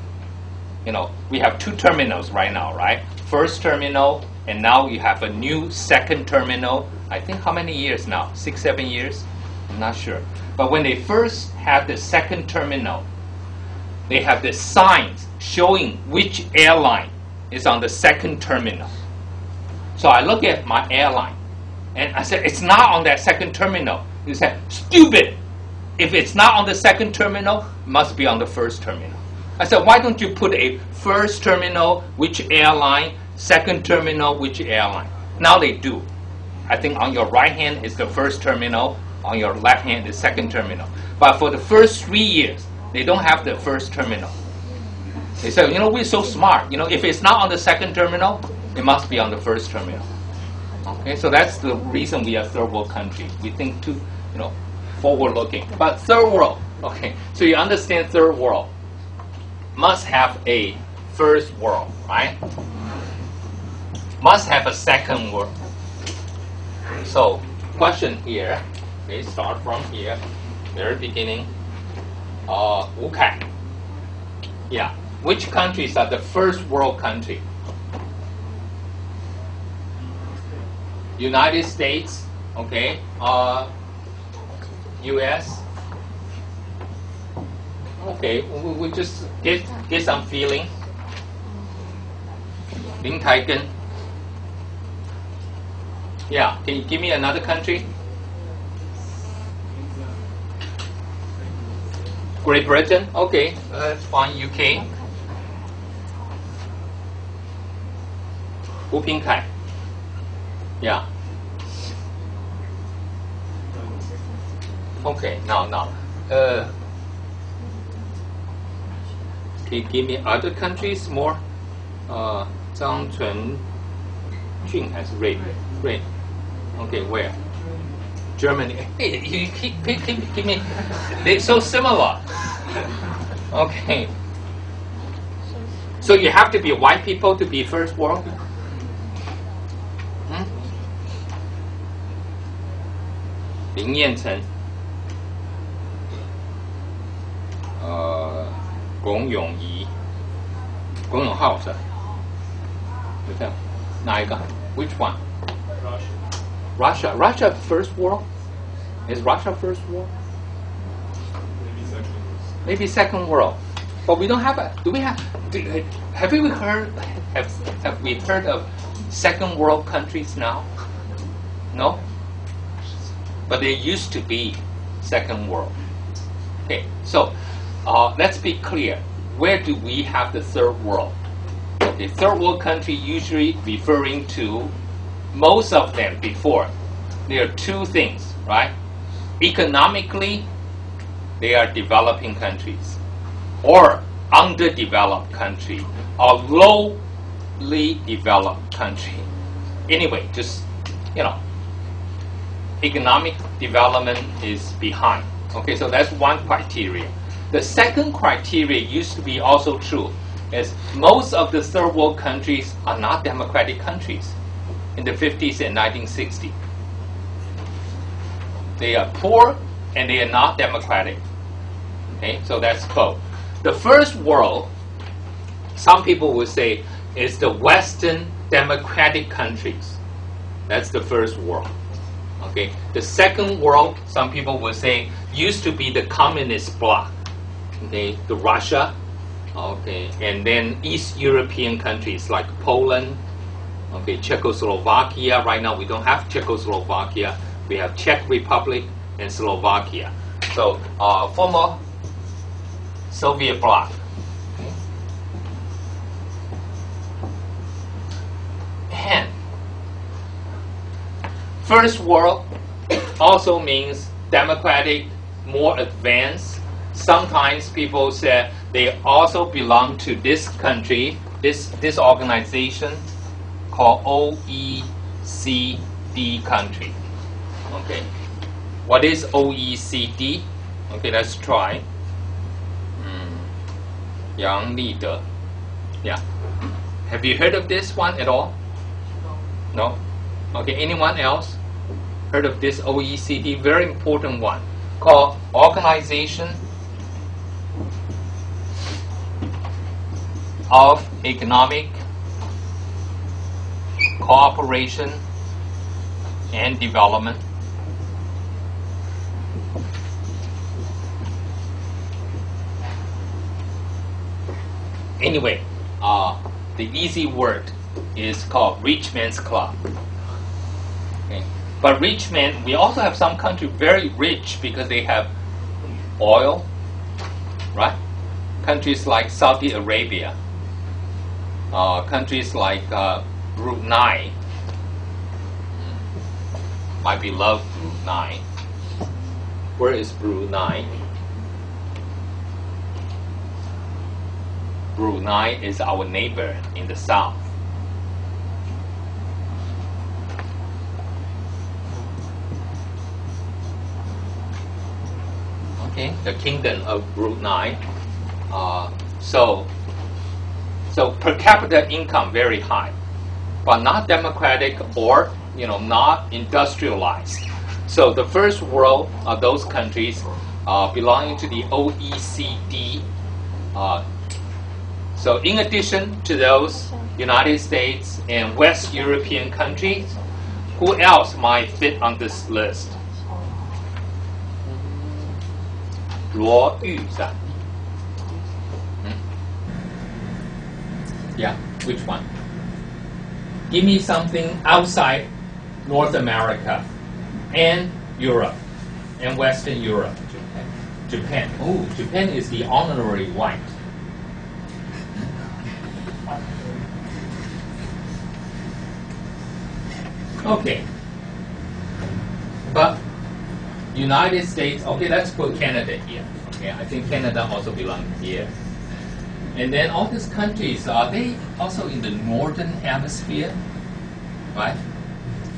we have two terminals right now, right? First terminal, and now you have a new second terminal. I think how many years now? 6, 7 years? I'm not sure. But when they first had the second terminal, they have the signs showing which airline is on the second terminal. So I look at my airline. And I said, it's not on that second terminal. You said, stupid. If it's not on the second terminal, it must be on the first terminal. I said, why don't you put a first terminal, which airline, second terminal, which airline? Now they do. I think on your right hand is the first terminal, on your left hand is the second terminal. But for the first 3 years, they don't have the first terminal. They said, we're so smart. If it's not on the second terminal, it must be on the first terminal. Okay, so that's the reason we are third world country. We think too, forward-looking. But third world, okay. So you understand third world must have a first world, right? Must have a second world. So question here. Okay, start from here, very beginning. Wu Kai. Yeah. Which countries are the first world country? United States, okay, U.S. Okay, we just get some feeling. Lin Taigen. Yeah, can you give me another country? Great Britain, okay, that's fine. UK. Wu Pingkai. Yeah. Okay, now. Can you give me other countries more? Zhang Chunjun has Ray. Okay, where? Germany. Hey, you give me. They're so similar. Okay. So you have to be white people to be first world? Lin Yanchen, Gong Yongyi, Gong Yonghao是？就这样，哪一个？ Which one? Russia. Russia first world? Is Russia first world? Maybe second world. But we don't have a. Do we have? Have we heard? Have we heard of second world countries now? No. But there used to be second world. Okay, so let's be clear. Where do we have the third world? Okay, third world country usually referring to most of them before. There are two things, right? Economically, they are developing countries, or underdeveloped country, or lowly developed country. Anyway, just economic development is behind. Okay, so that's one criteria. The second criteria used to be also true. is most of the third world countries are not democratic countries in the 50s and 1960s. They are poor and they are not democratic. Okay, so that's both. The first world, some people would say, is the Western democratic countries. That's the first world. Okay, the second world, some people would say, used to be the communist bloc. Okay, the Russia, okay, and then East European countries like Poland, okay, Czechoslovakia. Right now we don't have Czechoslovakia. We have Czech Republic and Slovakia. So former Soviet bloc. And first world also means democratic, more advanced. Sometimes people say they also belong to this country, this organization called OECD country. Okay, what is OECD? Okay, let's try. Yang Leader. Yeah. Have you heard of this one at all? No? Okay, anyone else heard of this OECD? Very important one called Organization of Economic Cooperation and Development. Anyway, the easy word is called Rich Man's Club. Okay. But rich men, we also have some countries very rich because they have oil, right? Countries like Saudi Arabia, countries like Brunei, my beloved Brunei. Where is Brunei? Brunei is our neighbor in the south. Okay, the kingdom of Brunei. So per capita income very high, but not democratic or not industrialized. So the first world are those countries belonging to the OECD. So in addition to those United States and West European countries, who else might fit on this list? 罗玉山. Yeah, which one? Give me something outside North America and Europe and Western Europe. Japan. Oh, Japan is the honorary white. Okay. But United States, okay, let's put Canada here. Okay, I think Canada also belongs here. And then all these countries, are they also in the northern hemisphere? Right?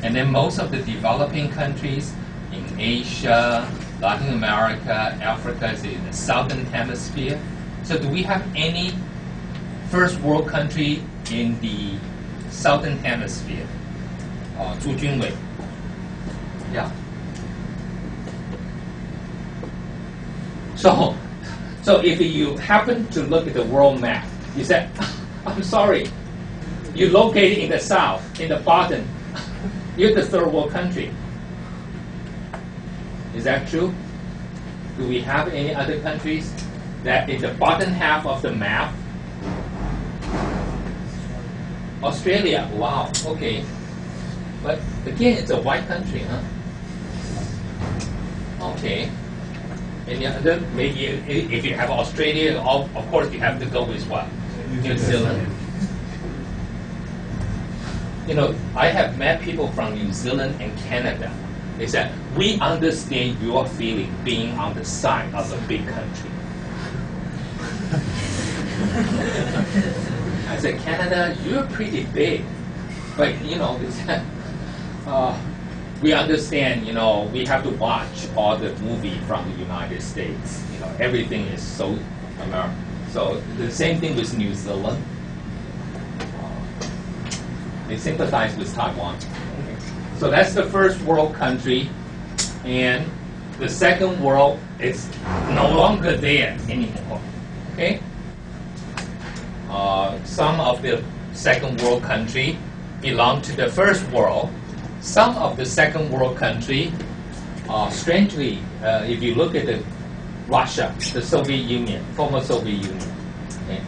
And then most of the developing countries in Asia, Latin America, Africa is in the southern hemisphere. So do we have any first world country in the southern hemisphere? Zhu Junwei. Yeah. So if you happen to look at the world map, you say, I'm sorry, you're located in the south, in the bottom. You're the third world country. Is that true? Do we have any other countries that in the bottom half of the map? Australia, wow, okay. But again, it's a white country, huh? Okay. Any other? Maybe if you have Australia, of course you have to go with what? New Zealand. I have met people from New Zealand and Canada. They said, we understand your feeling being on the side of a big country. I said, Canada, you're pretty big. But, they said, we understand, we have to watch all the movie from the United States. Everything is so So the same thing with New Zealand. They sympathize with Taiwan. So that's the first world country, and the second world is no longer there anymore. Okay. Some of the second world country belong to the first world. Some of the second world country, strangely, if you look at Russia, the Soviet Union, former Soviet Union, okay,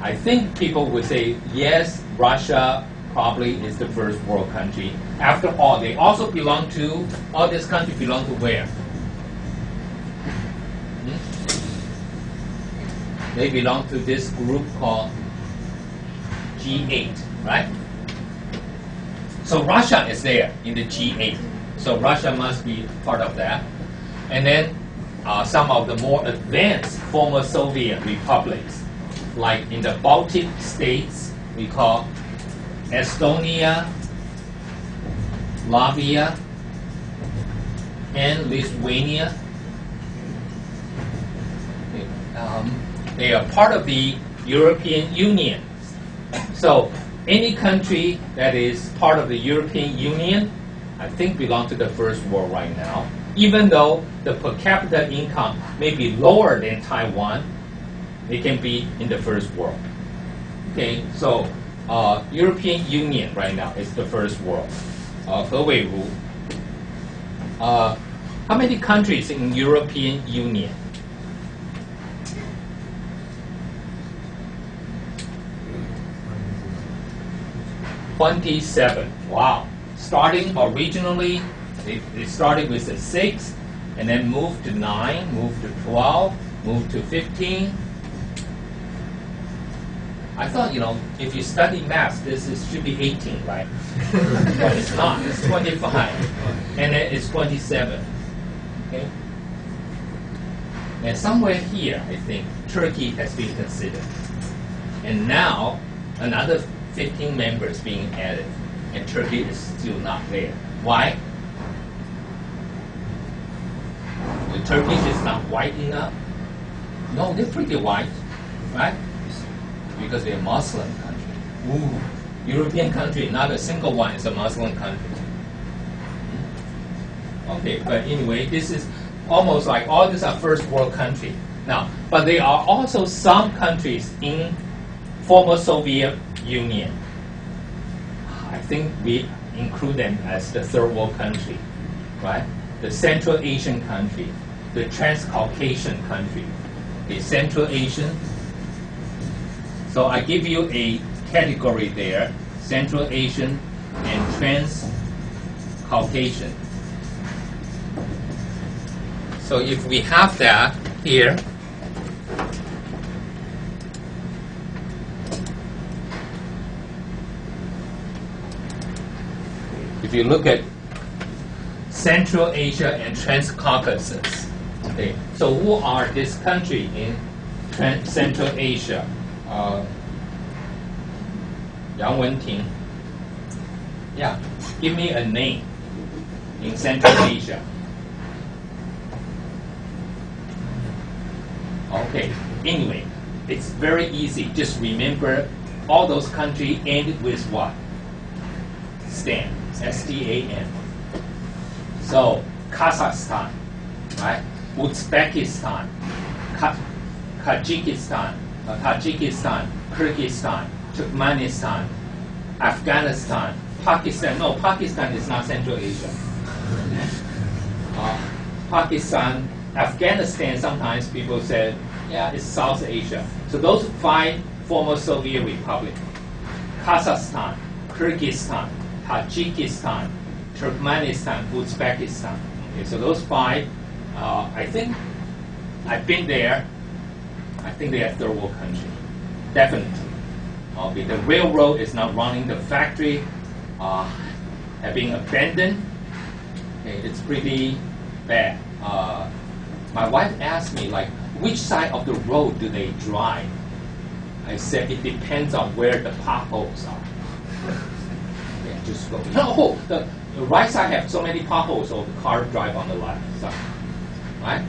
I think people would say, yes, Russia probably is the first world country. After all, they also belong to, all these countries belong to where? They belong to this group called G8, right? So Russia is there in the G8. So Russia must be part of that. And then some of the more advanced former Soviet republics, like in the Baltic states, we call Estonia, Latvia, and Lithuania. They are part of the European Union. So any country that is part of the European Union, I think belong to the first world right now. Even though the per capita income may be lower than Taiwan, they can be in the first world. Okay, so European Union right now is the first world. How many countries in European Union? 27. Wow. Starting originally, they started with a 6, and then moved to 9, moved to 12, moved to 15. I thought, if you study math, should be 18, right? But it's not. It's 25. And then it's 27. Okay? And somewhere here, I think, Turkey has been considered. And now, another 15 members being added, and Turkey is still not there. Why? The Turkish is not white enough? No, they're pretty white, right? Because they're a Muslim country. Ooh, European country, not a single one is a Muslim country. Okay, but anyway, this is almost like all these are first world countries. Now, but there are also some countries in former Soviet Union. I think we include them as the third world country, right? The Central Asian country, the Transcaucasian country, the Central Asian. So I give you a category there, Central Asian and Transcaucasian. So if we have that here, if you look at Central Asia and Transcaucasus, okay, so who are this country in Central Asia? Yang Wenting. Yeah, give me a name in Central Asia. Okay, anyway, it's very easy. Just remember all those countries ended with what? Stan. S-T-A-N. So, Kazakhstan, right? Uzbekistan, Tajikistan, Kyrgyzstan, Turkmenistan, Afghanistan, Pakistan. No, Pakistan is not Central Asia. Pakistan, Afghanistan, sometimes people said, yeah, it's South Asia. So those 5 former Soviet republics, Kazakhstan, Kyrgyzstan, Tajikistan, Turkmenistan, Uzbekistan. Okay, so those 5, I think, I've been there. I think they are third world country, definitely. Okay, the railroad is not running. The factory have been abandoned. Okay, it's pretty bad. My wife asked me, like, which side of the road do they drive? I said it depends on where the potholes are. Okay, just go. No, the right side have so many potholes, so the car drive on the left side. Right?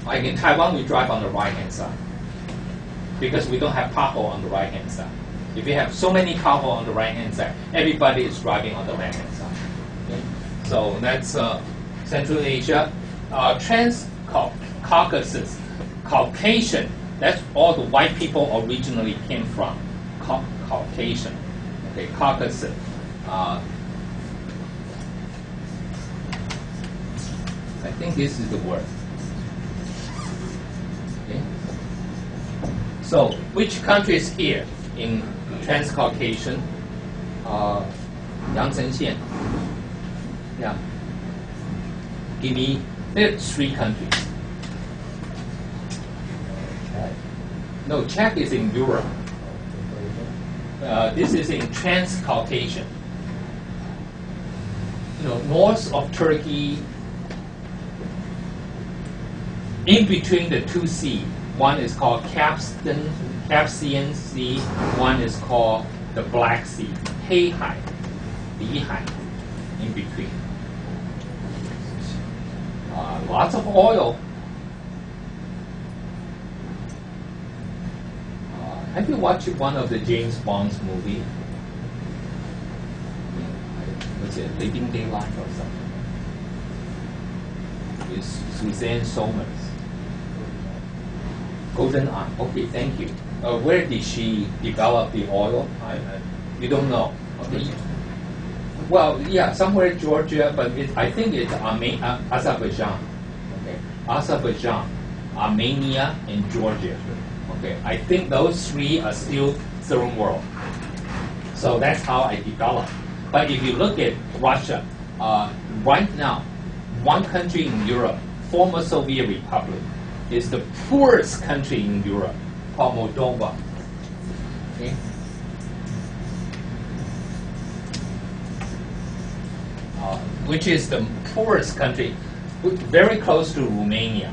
Like in Taiwan, we drive on the right-hand side. because we don't have pothole on the right-hand side. If you have so many potholes on the right-hand side, everybody is driving on the left-hand side. Okay? So that's Central Asia. Trans-Caucasus, Caucasian, that's all the white people originally came from. Caucasian, okay, Caucasus. I think this is the word. Okay. So, which country is here in Trans-Caucasian? Yangtze. Yeah. Give me, there's 3 countries. No, Czech is in Europe. This is in Trans-Caucasian. You know, north of Turkey, in between the 2 seas. One is called Caspian Sea. One is called the Black Sea. Heihai, Lihai, in between. Lots of oil. Have you watched one of the James Bond's movie? Was it Living Daylight or something? With Suzanne Somers. Golden Eye. Okay, thank you. Where did she develop the oil? You don't know. Okay. Well, yeah, somewhere in Georgia, but I think it's Azerbaijan. Okay, Azerbaijan, Armenia, and Georgia. Okay, I think those 3 are still third world. So that's how I developed. But if you look at Russia, right now, one country in Europe, former Soviet Republic, is the poorest country in Europe, called Moldova. Okay? Which is the poorest country, very close to Romania.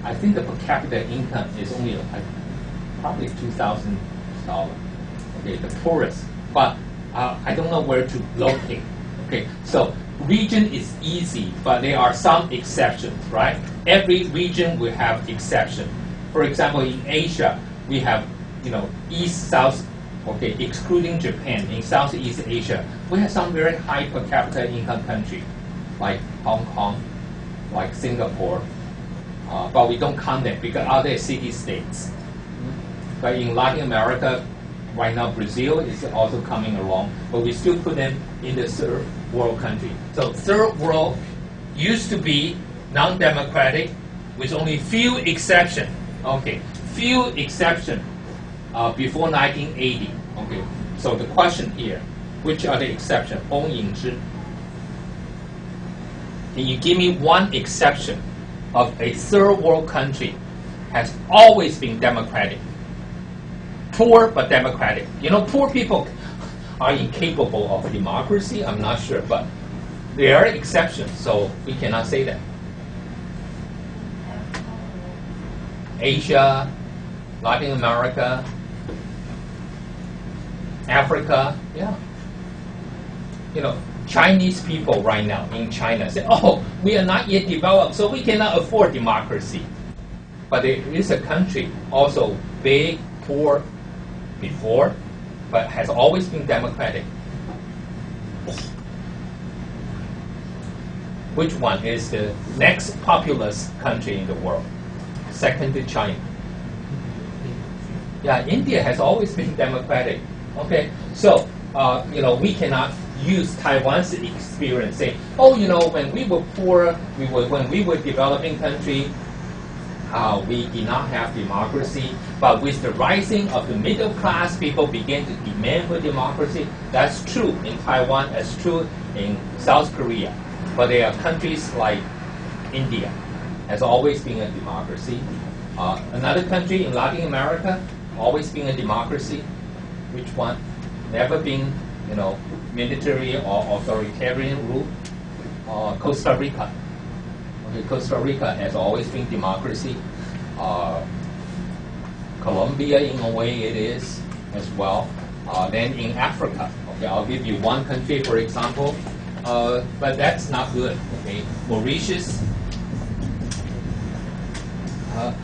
I think the per capita income is only probably $2,000. Okay, the poorest. But I don't know where to locate. Okay, so region is easy, but there are some exceptions, right? Every region will have exception. For example, in Asia, we have, East, South, okay, excluding Japan, in Southeast Asia, we have some very high per capita income country, like Hong Kong, like Singapore, but we don't count them because other city-states. But in Latin America, right now Brazil is also coming along, but we still put them in the third world country. So third world used to be non-democratic with only few exceptions. Okay, few exceptions before 1980. Okay, so the question here, which are the exceptions? Can you give me one exception of a third world country has always been democratic? Poor but democratic. Poor people are incapable of democracy, I'm not sure, but there are exceptions, so we cannot say that. Asia, Latin America, Africa, yeah. Chinese people right now in China say, oh, we are not yet developed, so we cannot afford democracy. But there is a country also big, poor before, but has always been democratic. Which one is the next populous country in the world? Second to China. Yeah, India has always been democratic. Okay, so we cannot use Taiwan's experience, say, oh, when we were poor, when we were developing country, we did not have democracy, but with the rising of the middle class, people began to demand for democracy. That's true in Taiwan, that's true in South Korea. But there are countries like India, has always been a democracy. Another country in Latin America, always been a democracy. Which one? Never been, military or authoritarian rule. Costa Rica. Okay, Costa Rica has always been democracy. Colombia, in a way, it is as well. Then in Africa, okay, I'll give you one country, for example, but that's not good. Okay, Mauritius,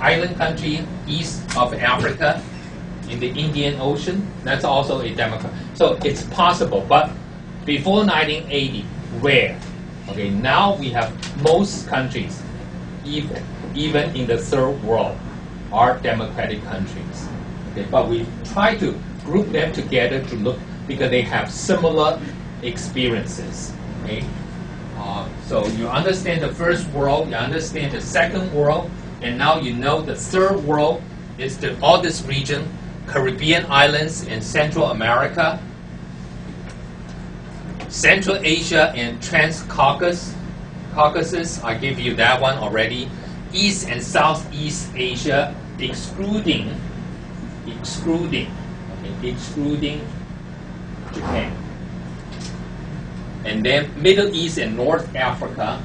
island country east of Africa, in the Indian Ocean. That's also a democracy. So it's possible, but before 1980, rare. Okay, now we have most countries, even in the third world, are democratic countries. Okay, but we try to group them together to look because they have similar experiences. Okay, so you understand the first world, you understand the second world, and now you know the third world is all this region, Caribbean islands in Central America, Central Asia and Trans-Caucasus. I gave you that one already. East and Southeast Asia, excluding Japan. And then Middle East and North Africa,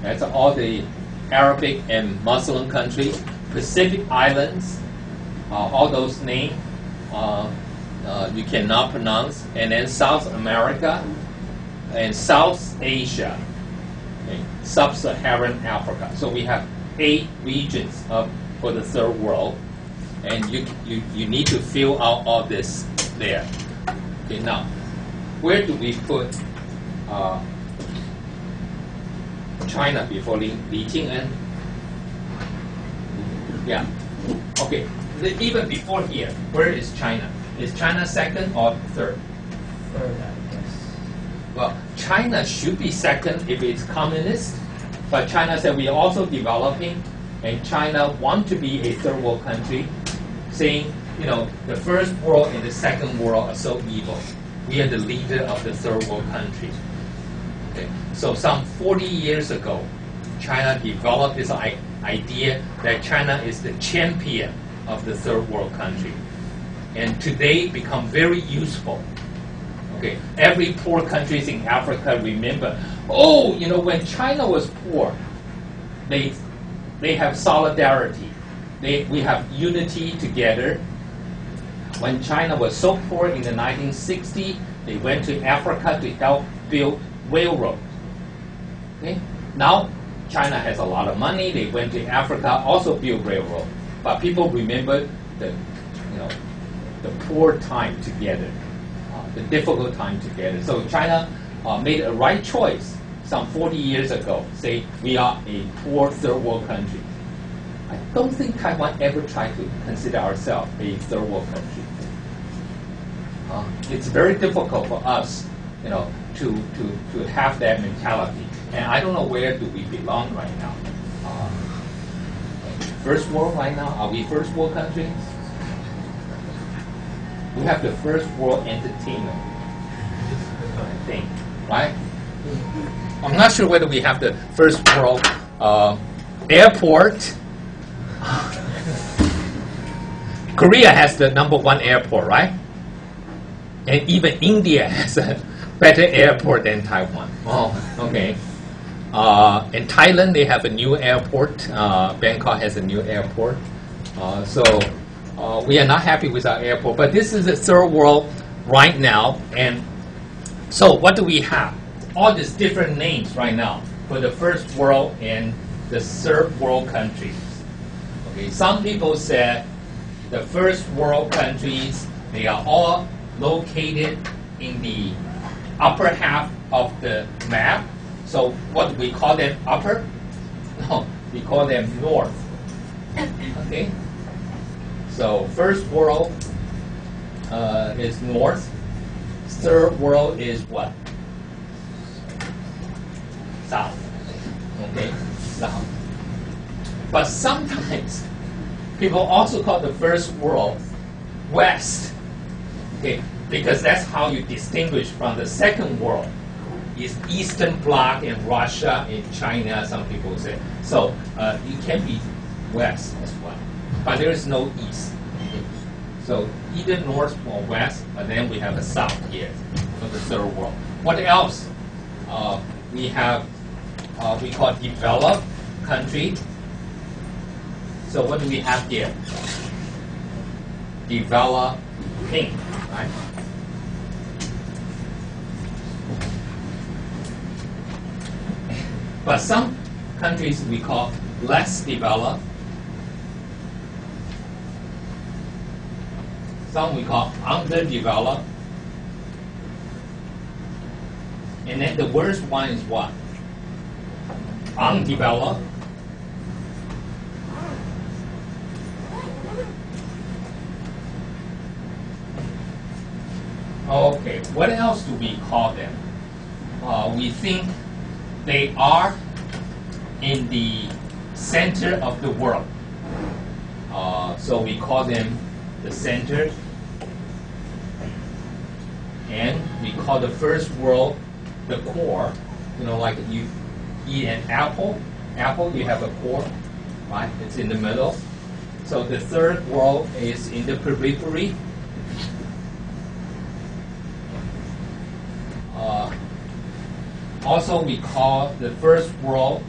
that's all the Arabic and Muslim countries. Pacific Islands, all those names you cannot pronounce. And then South America and South Asia, okay, Sub-Saharan Africa. So we have 8 regions for the third world, and you need to fill out all this there. Okay, now, where do we put China before Li Qing'an? Yeah. Okay. Even before here, where is China? Is China second or third? Third, I guess. Well, China should be second if it's communist, but China said we are also developing, and China want to be a third world country, saying, you know, the first world and the second world are so evil. We are the leader of the third world country. Okay. So some 40 years ago, China developed this idea that China is the champion of the third world country, and today become very useful. Okay, every poor countries in Africa remember, oh, you know, when China was poor, they have solidarity. We have unity together. When China was so poor in the 1960s, they went to Africa to help build railroads. Okay? Now, China has a lot of money. They went to Africa, also built railroad. But people remember the poor time together, the difficult time together. So China made a right choice some 40 years ago, say we are a poor third world country. I don't think Taiwan ever tried to consider ourselves a third world country. It's very difficult for us, you know, to have that mentality. And I don't know where do we belong right now. First world right now? Are we first world country? We have the first world entertainment, I think, right? I'm not sure whether we have the first world airport. Korea has the #1 airport, right? And even India has a better airport than Taiwan. Oh, okay. In Thailand, they have a new airport. Bangkok has a new airport. So we are not happy with our airport. But this is the third world right now. And so what do we have? All these different names right now for the first world and the third world countries. Okay, some people said the first world countries, they are all located in the upper half of the map. So what do we call them? Upper? No, we call them north. Okay? So first world is north. Third world is what? South. Okay? South. But sometimes people also call the first world west. Okay? Because that's how you distinguish from the second world. Is Eastern Bloc in Russia, in China, some people say. So it can be west as well. But there is no east. So either north or west, but then we have a south here for the third world. What else? We have, we call developed country. So what do we have here? Developing, right? But some countries we call less developed. Some we call underdeveloped. And then the worst one is what? Undeveloped. Okay, what else do we call them? We think they are in the center of the world. So we call them the center. And we call the first world the core. You know, like you eat an apple. Apple, you have a core, right? It's in the middle. So the third world is in the periphery. Also, we call the first world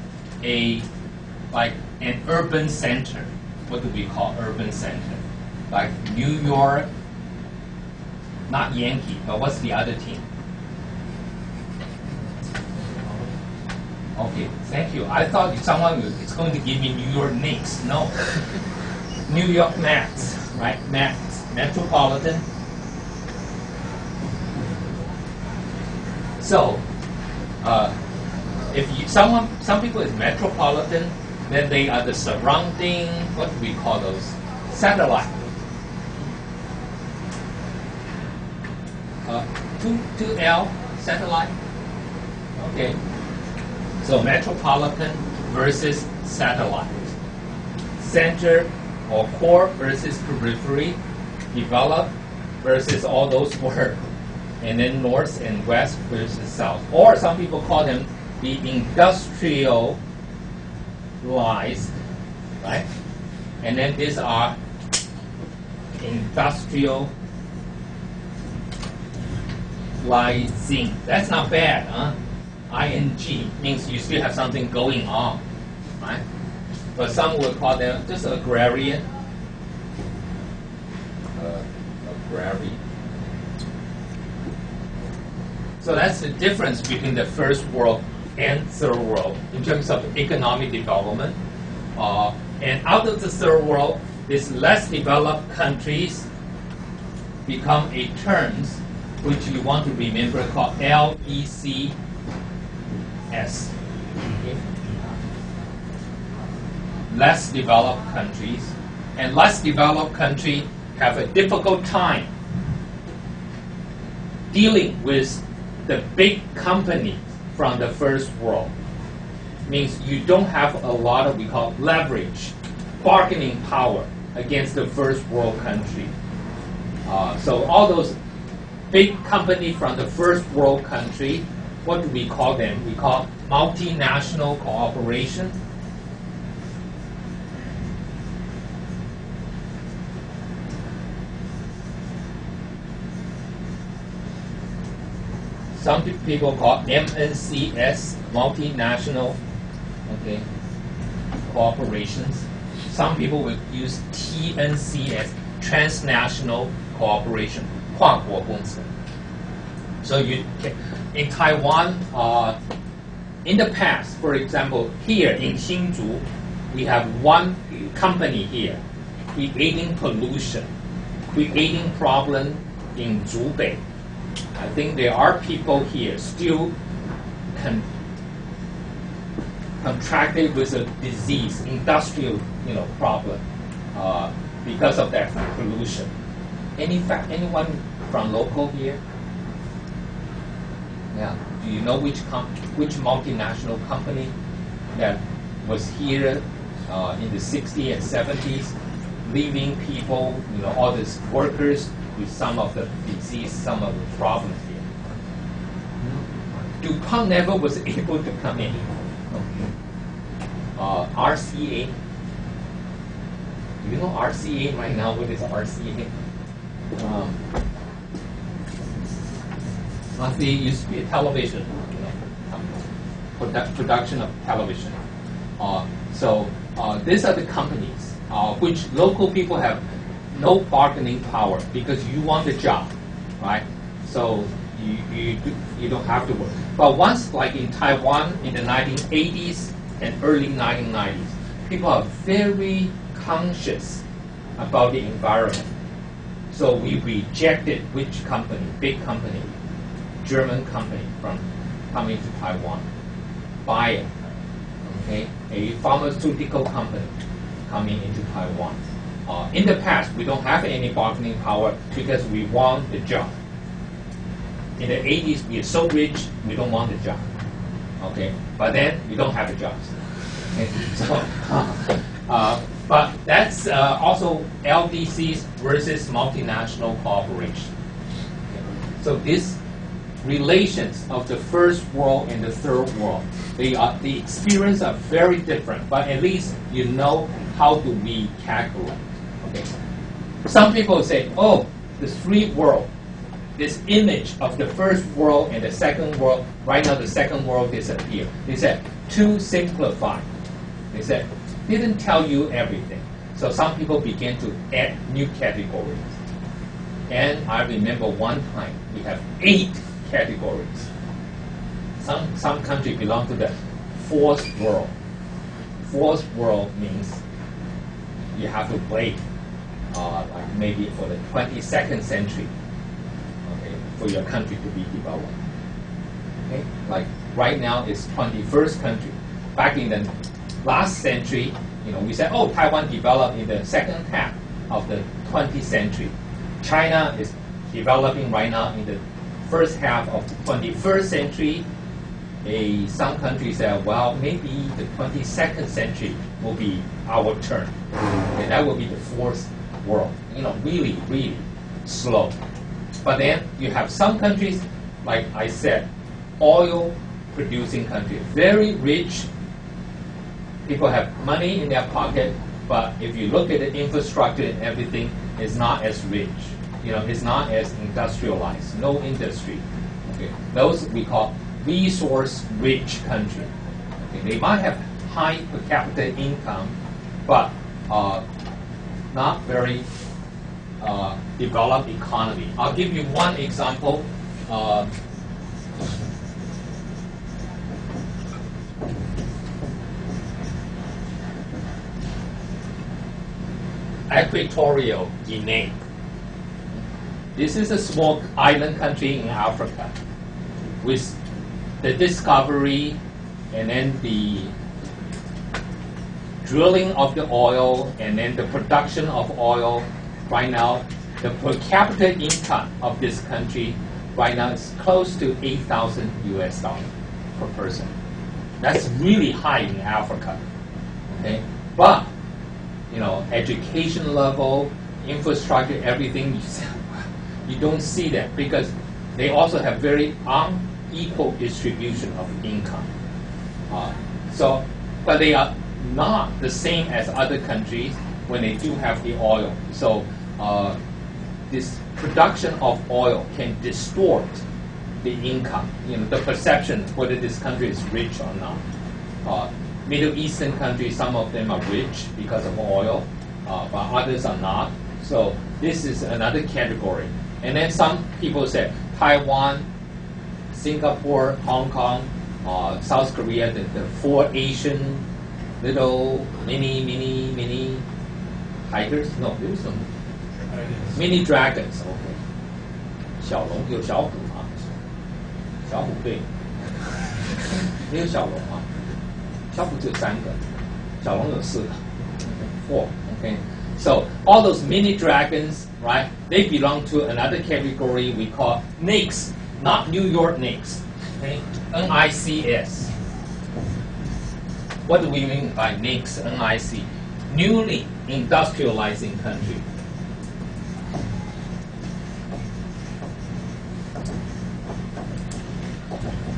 like an urban center. What do we call urban center? Like New York, not Yankee, but what's the other team? Okay, thank you. I thought someone is going to give me New York Knicks. No. New York Mets, right? Mets, Metropolitan. So, if some people is metropolitan, then they are the surrounding, what do we call those? Satellite. 2L, satellite. Okay. So metropolitan versus satellite. Center or core versus periphery. Developed versus all those words. And then north and west versus south. Or some people call them the industrialized, right? And then these are industrializing. That's not bad, huh? ING means you still have something going on, right? But some would call them just agrarian. Agrarian. So that's the difference between the first world and third world in terms of economic development. And out of the third world, these less developed countries become a term which you want to remember called LECS. Okay? Less developed countries. And less developed countries have a difficult time dealing with the big companies from the first world. Means you don't have a lot of, we call leverage, bargaining power against the first world country. So all those big companies from the first world country, what do we call them? We call multinational cooperation. Some people call MNCS, multinational, okay, corporations. Some people will use TNCS, transnational cooperation, 跨国公司. So you can, in Taiwan, in the past, for example, here in Hsinchu, we have one company here creating pollution, creating problem in Zhubei. I think there are people here still contracted with a disease, industrial, problem, because of that pollution. Anyone from local here? Yeah. Do you know which multinational company that was here in the 60s and 70s, leaving people, all these workers with some of the disease, some of the problems here? DuPont never was able to come in. RCA. Do you know RCA right now? What is RCA? RCA used to be a television, production of television. So these are the companies which local people have no bargaining power because you want the job, right? So you don't have to work. But once, like in Taiwan in the 1980s and early 1990s, people are very conscious about the environment. So we rejected which company, big company, German company from coming to Taiwan. Bayer, okay, a pharmaceutical company coming into Taiwan. In the past, we don't have any bargaining power because we want the job. In the 80s, we are so rich, we don't want the job. Okay, but then we don't have the jobs. Okay? So, but that's also LDCs versus multinational corporations. Okay? So this relations of the first world and the third world, the experience are very different, but at least you know how do we calculate. Okay. Some people say, oh, this free world, this image of the first world and the second world, right now the second world disappeared. They said, too simplified. They said, didn't tell you everything. So some people began to add new categories. And I remember one time we have 8 categories. Some country belong to the fourth world. Fourth world means you have to wait like maybe for the 22nd century, okay, for your country to be developed. Okay? Like right now it's 21st country. Back in the last century, we said, oh, Taiwan developed in the second half of the 20th century. China is developing right now in the first half of the 21st century. Some countries say, well, maybe the 22nd century will be our turn. And that will be the fourth world. Really, really slow. But then you have some countries, like I said, oil-producing countries, very rich. People have money in their pocket, but if you look at the infrastructure and everything, it's not as rich. It's not as industrialized. No industry. Okay, those we call resource-rich country. Okay, they might have high per capita income, but not very developed economy. I'll give you one example. Equatorial Guinea. This is a small island country in Africa with the discovery and then the drilling of the oil and then the production of oil. Right now, the per capita income of this country right now is close to $8,000 per person. That's really high in Africa. Okay, but education level, infrastructure, everything, you don't see that because they also have very unequal distribution of income. But they are not the same as other countries when they do have the oil. So this production of oil can distort the income, the perception whether this country is rich or not. Middle Eastern countries, some of them are rich because of oil, but others are not. So this is another category. And then some people say Taiwan, Singapore, Hong Kong, South Korea, the 4 Asian little mini tigers. No, there was no mini dragons. Okay. 小龙有小虎吗？小虎对，没有小龙吗？小虎只有3个，小龙有4个。4. Okay. So all those mini dragons, right? They belong to another category we call NICS, not New York Knicks. Okay? NICS. What do we mean by NICS? NIC, newly industrializing country.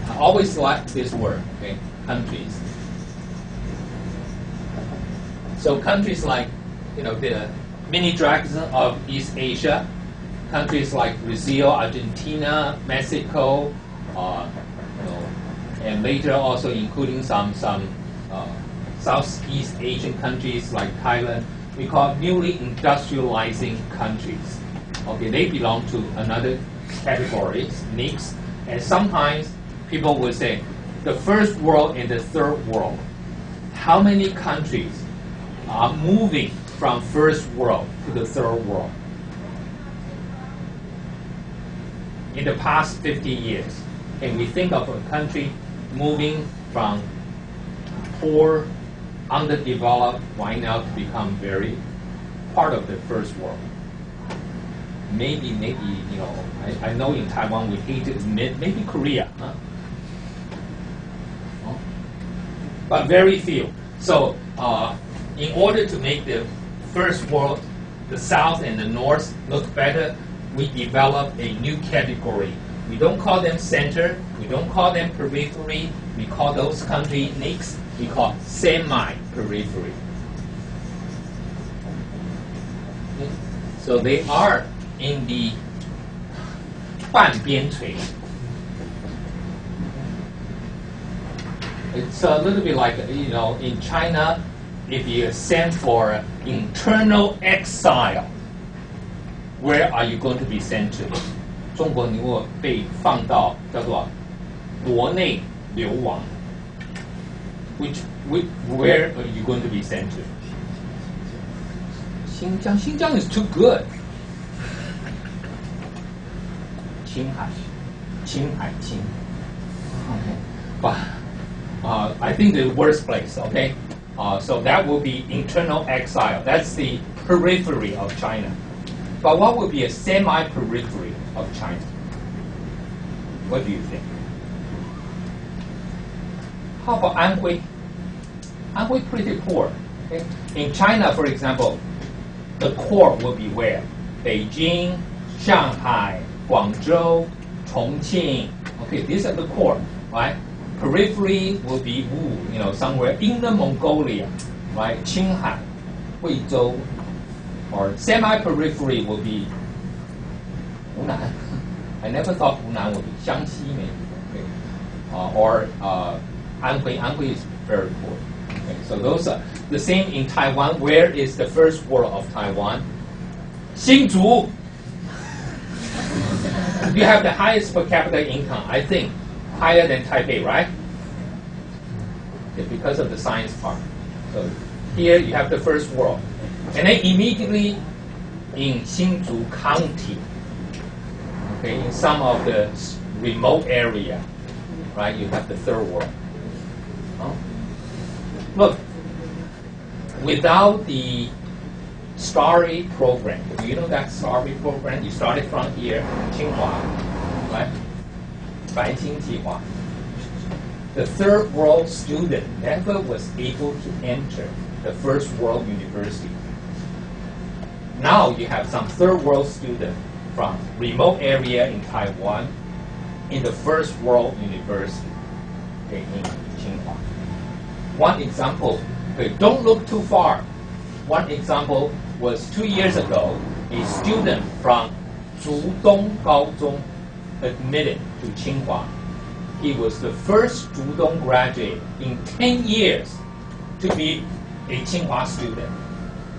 I always like this word, okay? Countries. So countries like, the mini dragons of East Asia, countries like Brazil, Argentina, Mexico, and later also including some Southeast Asian countries like Thailand, we call newly industrializing countries. Okay, they belong to another category, NICS, and sometimes people will say the first world and the third world. How many countries are moving from first world to the third world? in the past 50 years. And we think of a country moving from poor, underdeveloped, right now to become very part of the first world. Maybe, you know, I know in Taiwan we hate to admit, maybe Korea, huh? But very few. So in order to make the first world, the South and the North, look better, we develop a new category. We don't call them center, we don't call them periphery, we call those countries next, we call semi-periphery. Okay. So they are in the 半边陲. It's a little bit like, you know, in China, if you send for internal exile, where are you going to be sent to? 中国如果被放到叫做国内流亡 where are you going to be sent to? 新疆 is too good. 青海 Okay. But I think the worst place, okay? So that will be internal exile. That's the periphery of China. But what would be a semi-periphery of China? What do you think? How about Anhui? Anhui pretty poor. Okay? In China, for example, the core will be where? Beijing, Shanghai, Guangzhou, Chongqing. Okay, these are the core, right? Periphery will be Wu, you know, somewhere in the Mongolia, right? Qinghai, Huizhou. Or semi-periphery will be Hunan. I never thought Hunan would be Jiangxi maybe. Okay. Or Anhui. Anhui is very poor. Okay. So those are the same in Taiwan. Where is the first world of Taiwan? Hsinchu. You have the highest per capita income, I think, higher than Taipei, right? Okay, because of the science part. So here you have the first world. And then immediately in Hsinchu County, okay, in some of the remote area, right, you have the third world. Oh. Look, without the STARRY program, do you know that STARRY program? You started from here, Tsinghua, right? 白金计划. The third world student never was able to enter the first world university. Now you have some third world student from remote area in Taiwan in the first world university, okay, in Tsinghua. One example, okay, don't look too far. One example was 2 years ago, a student from Zhudong Gaozhong admitted to Tsinghua. He was the first Zhudong graduate in 10 years to be a Tsinghua student.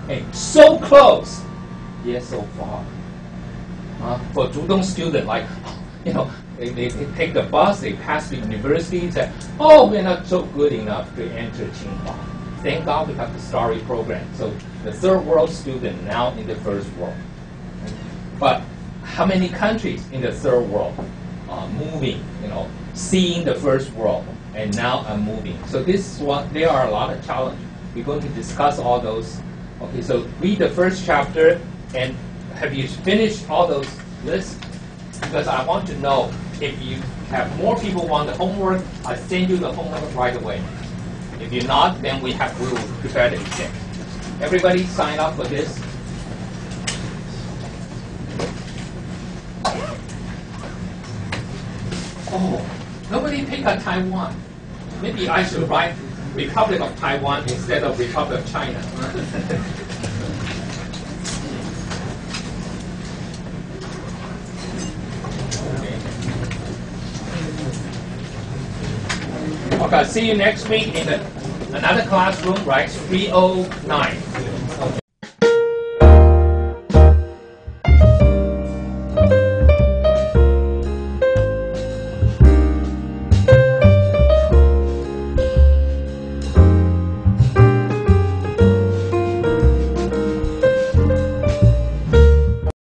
Okay, so close, yet so far. For Zhudong student, like, you know, they take the bus, they pass the university, say, oh, we're not so good enough to enter Tsinghua. Thank God we have the STARRY program. So the third world student now in the first world. But how many countries in the third world are moving, you know, seeing the first world and now are moving? So this is what, there are a lot of challenges. We're going to discuss all those. Okay, so read the first chapter, and have you finished all those lists? Because I want to know if you have more people want the homework, I'll send you the homework right away. If you're not, then we will prepare the exam. Everybody sign up for this. Oh, nobody picked on Taiwan. Maybe I should write Republic of Taiwan instead of Republic of China. Okay, see you next week in another classroom, right? 309.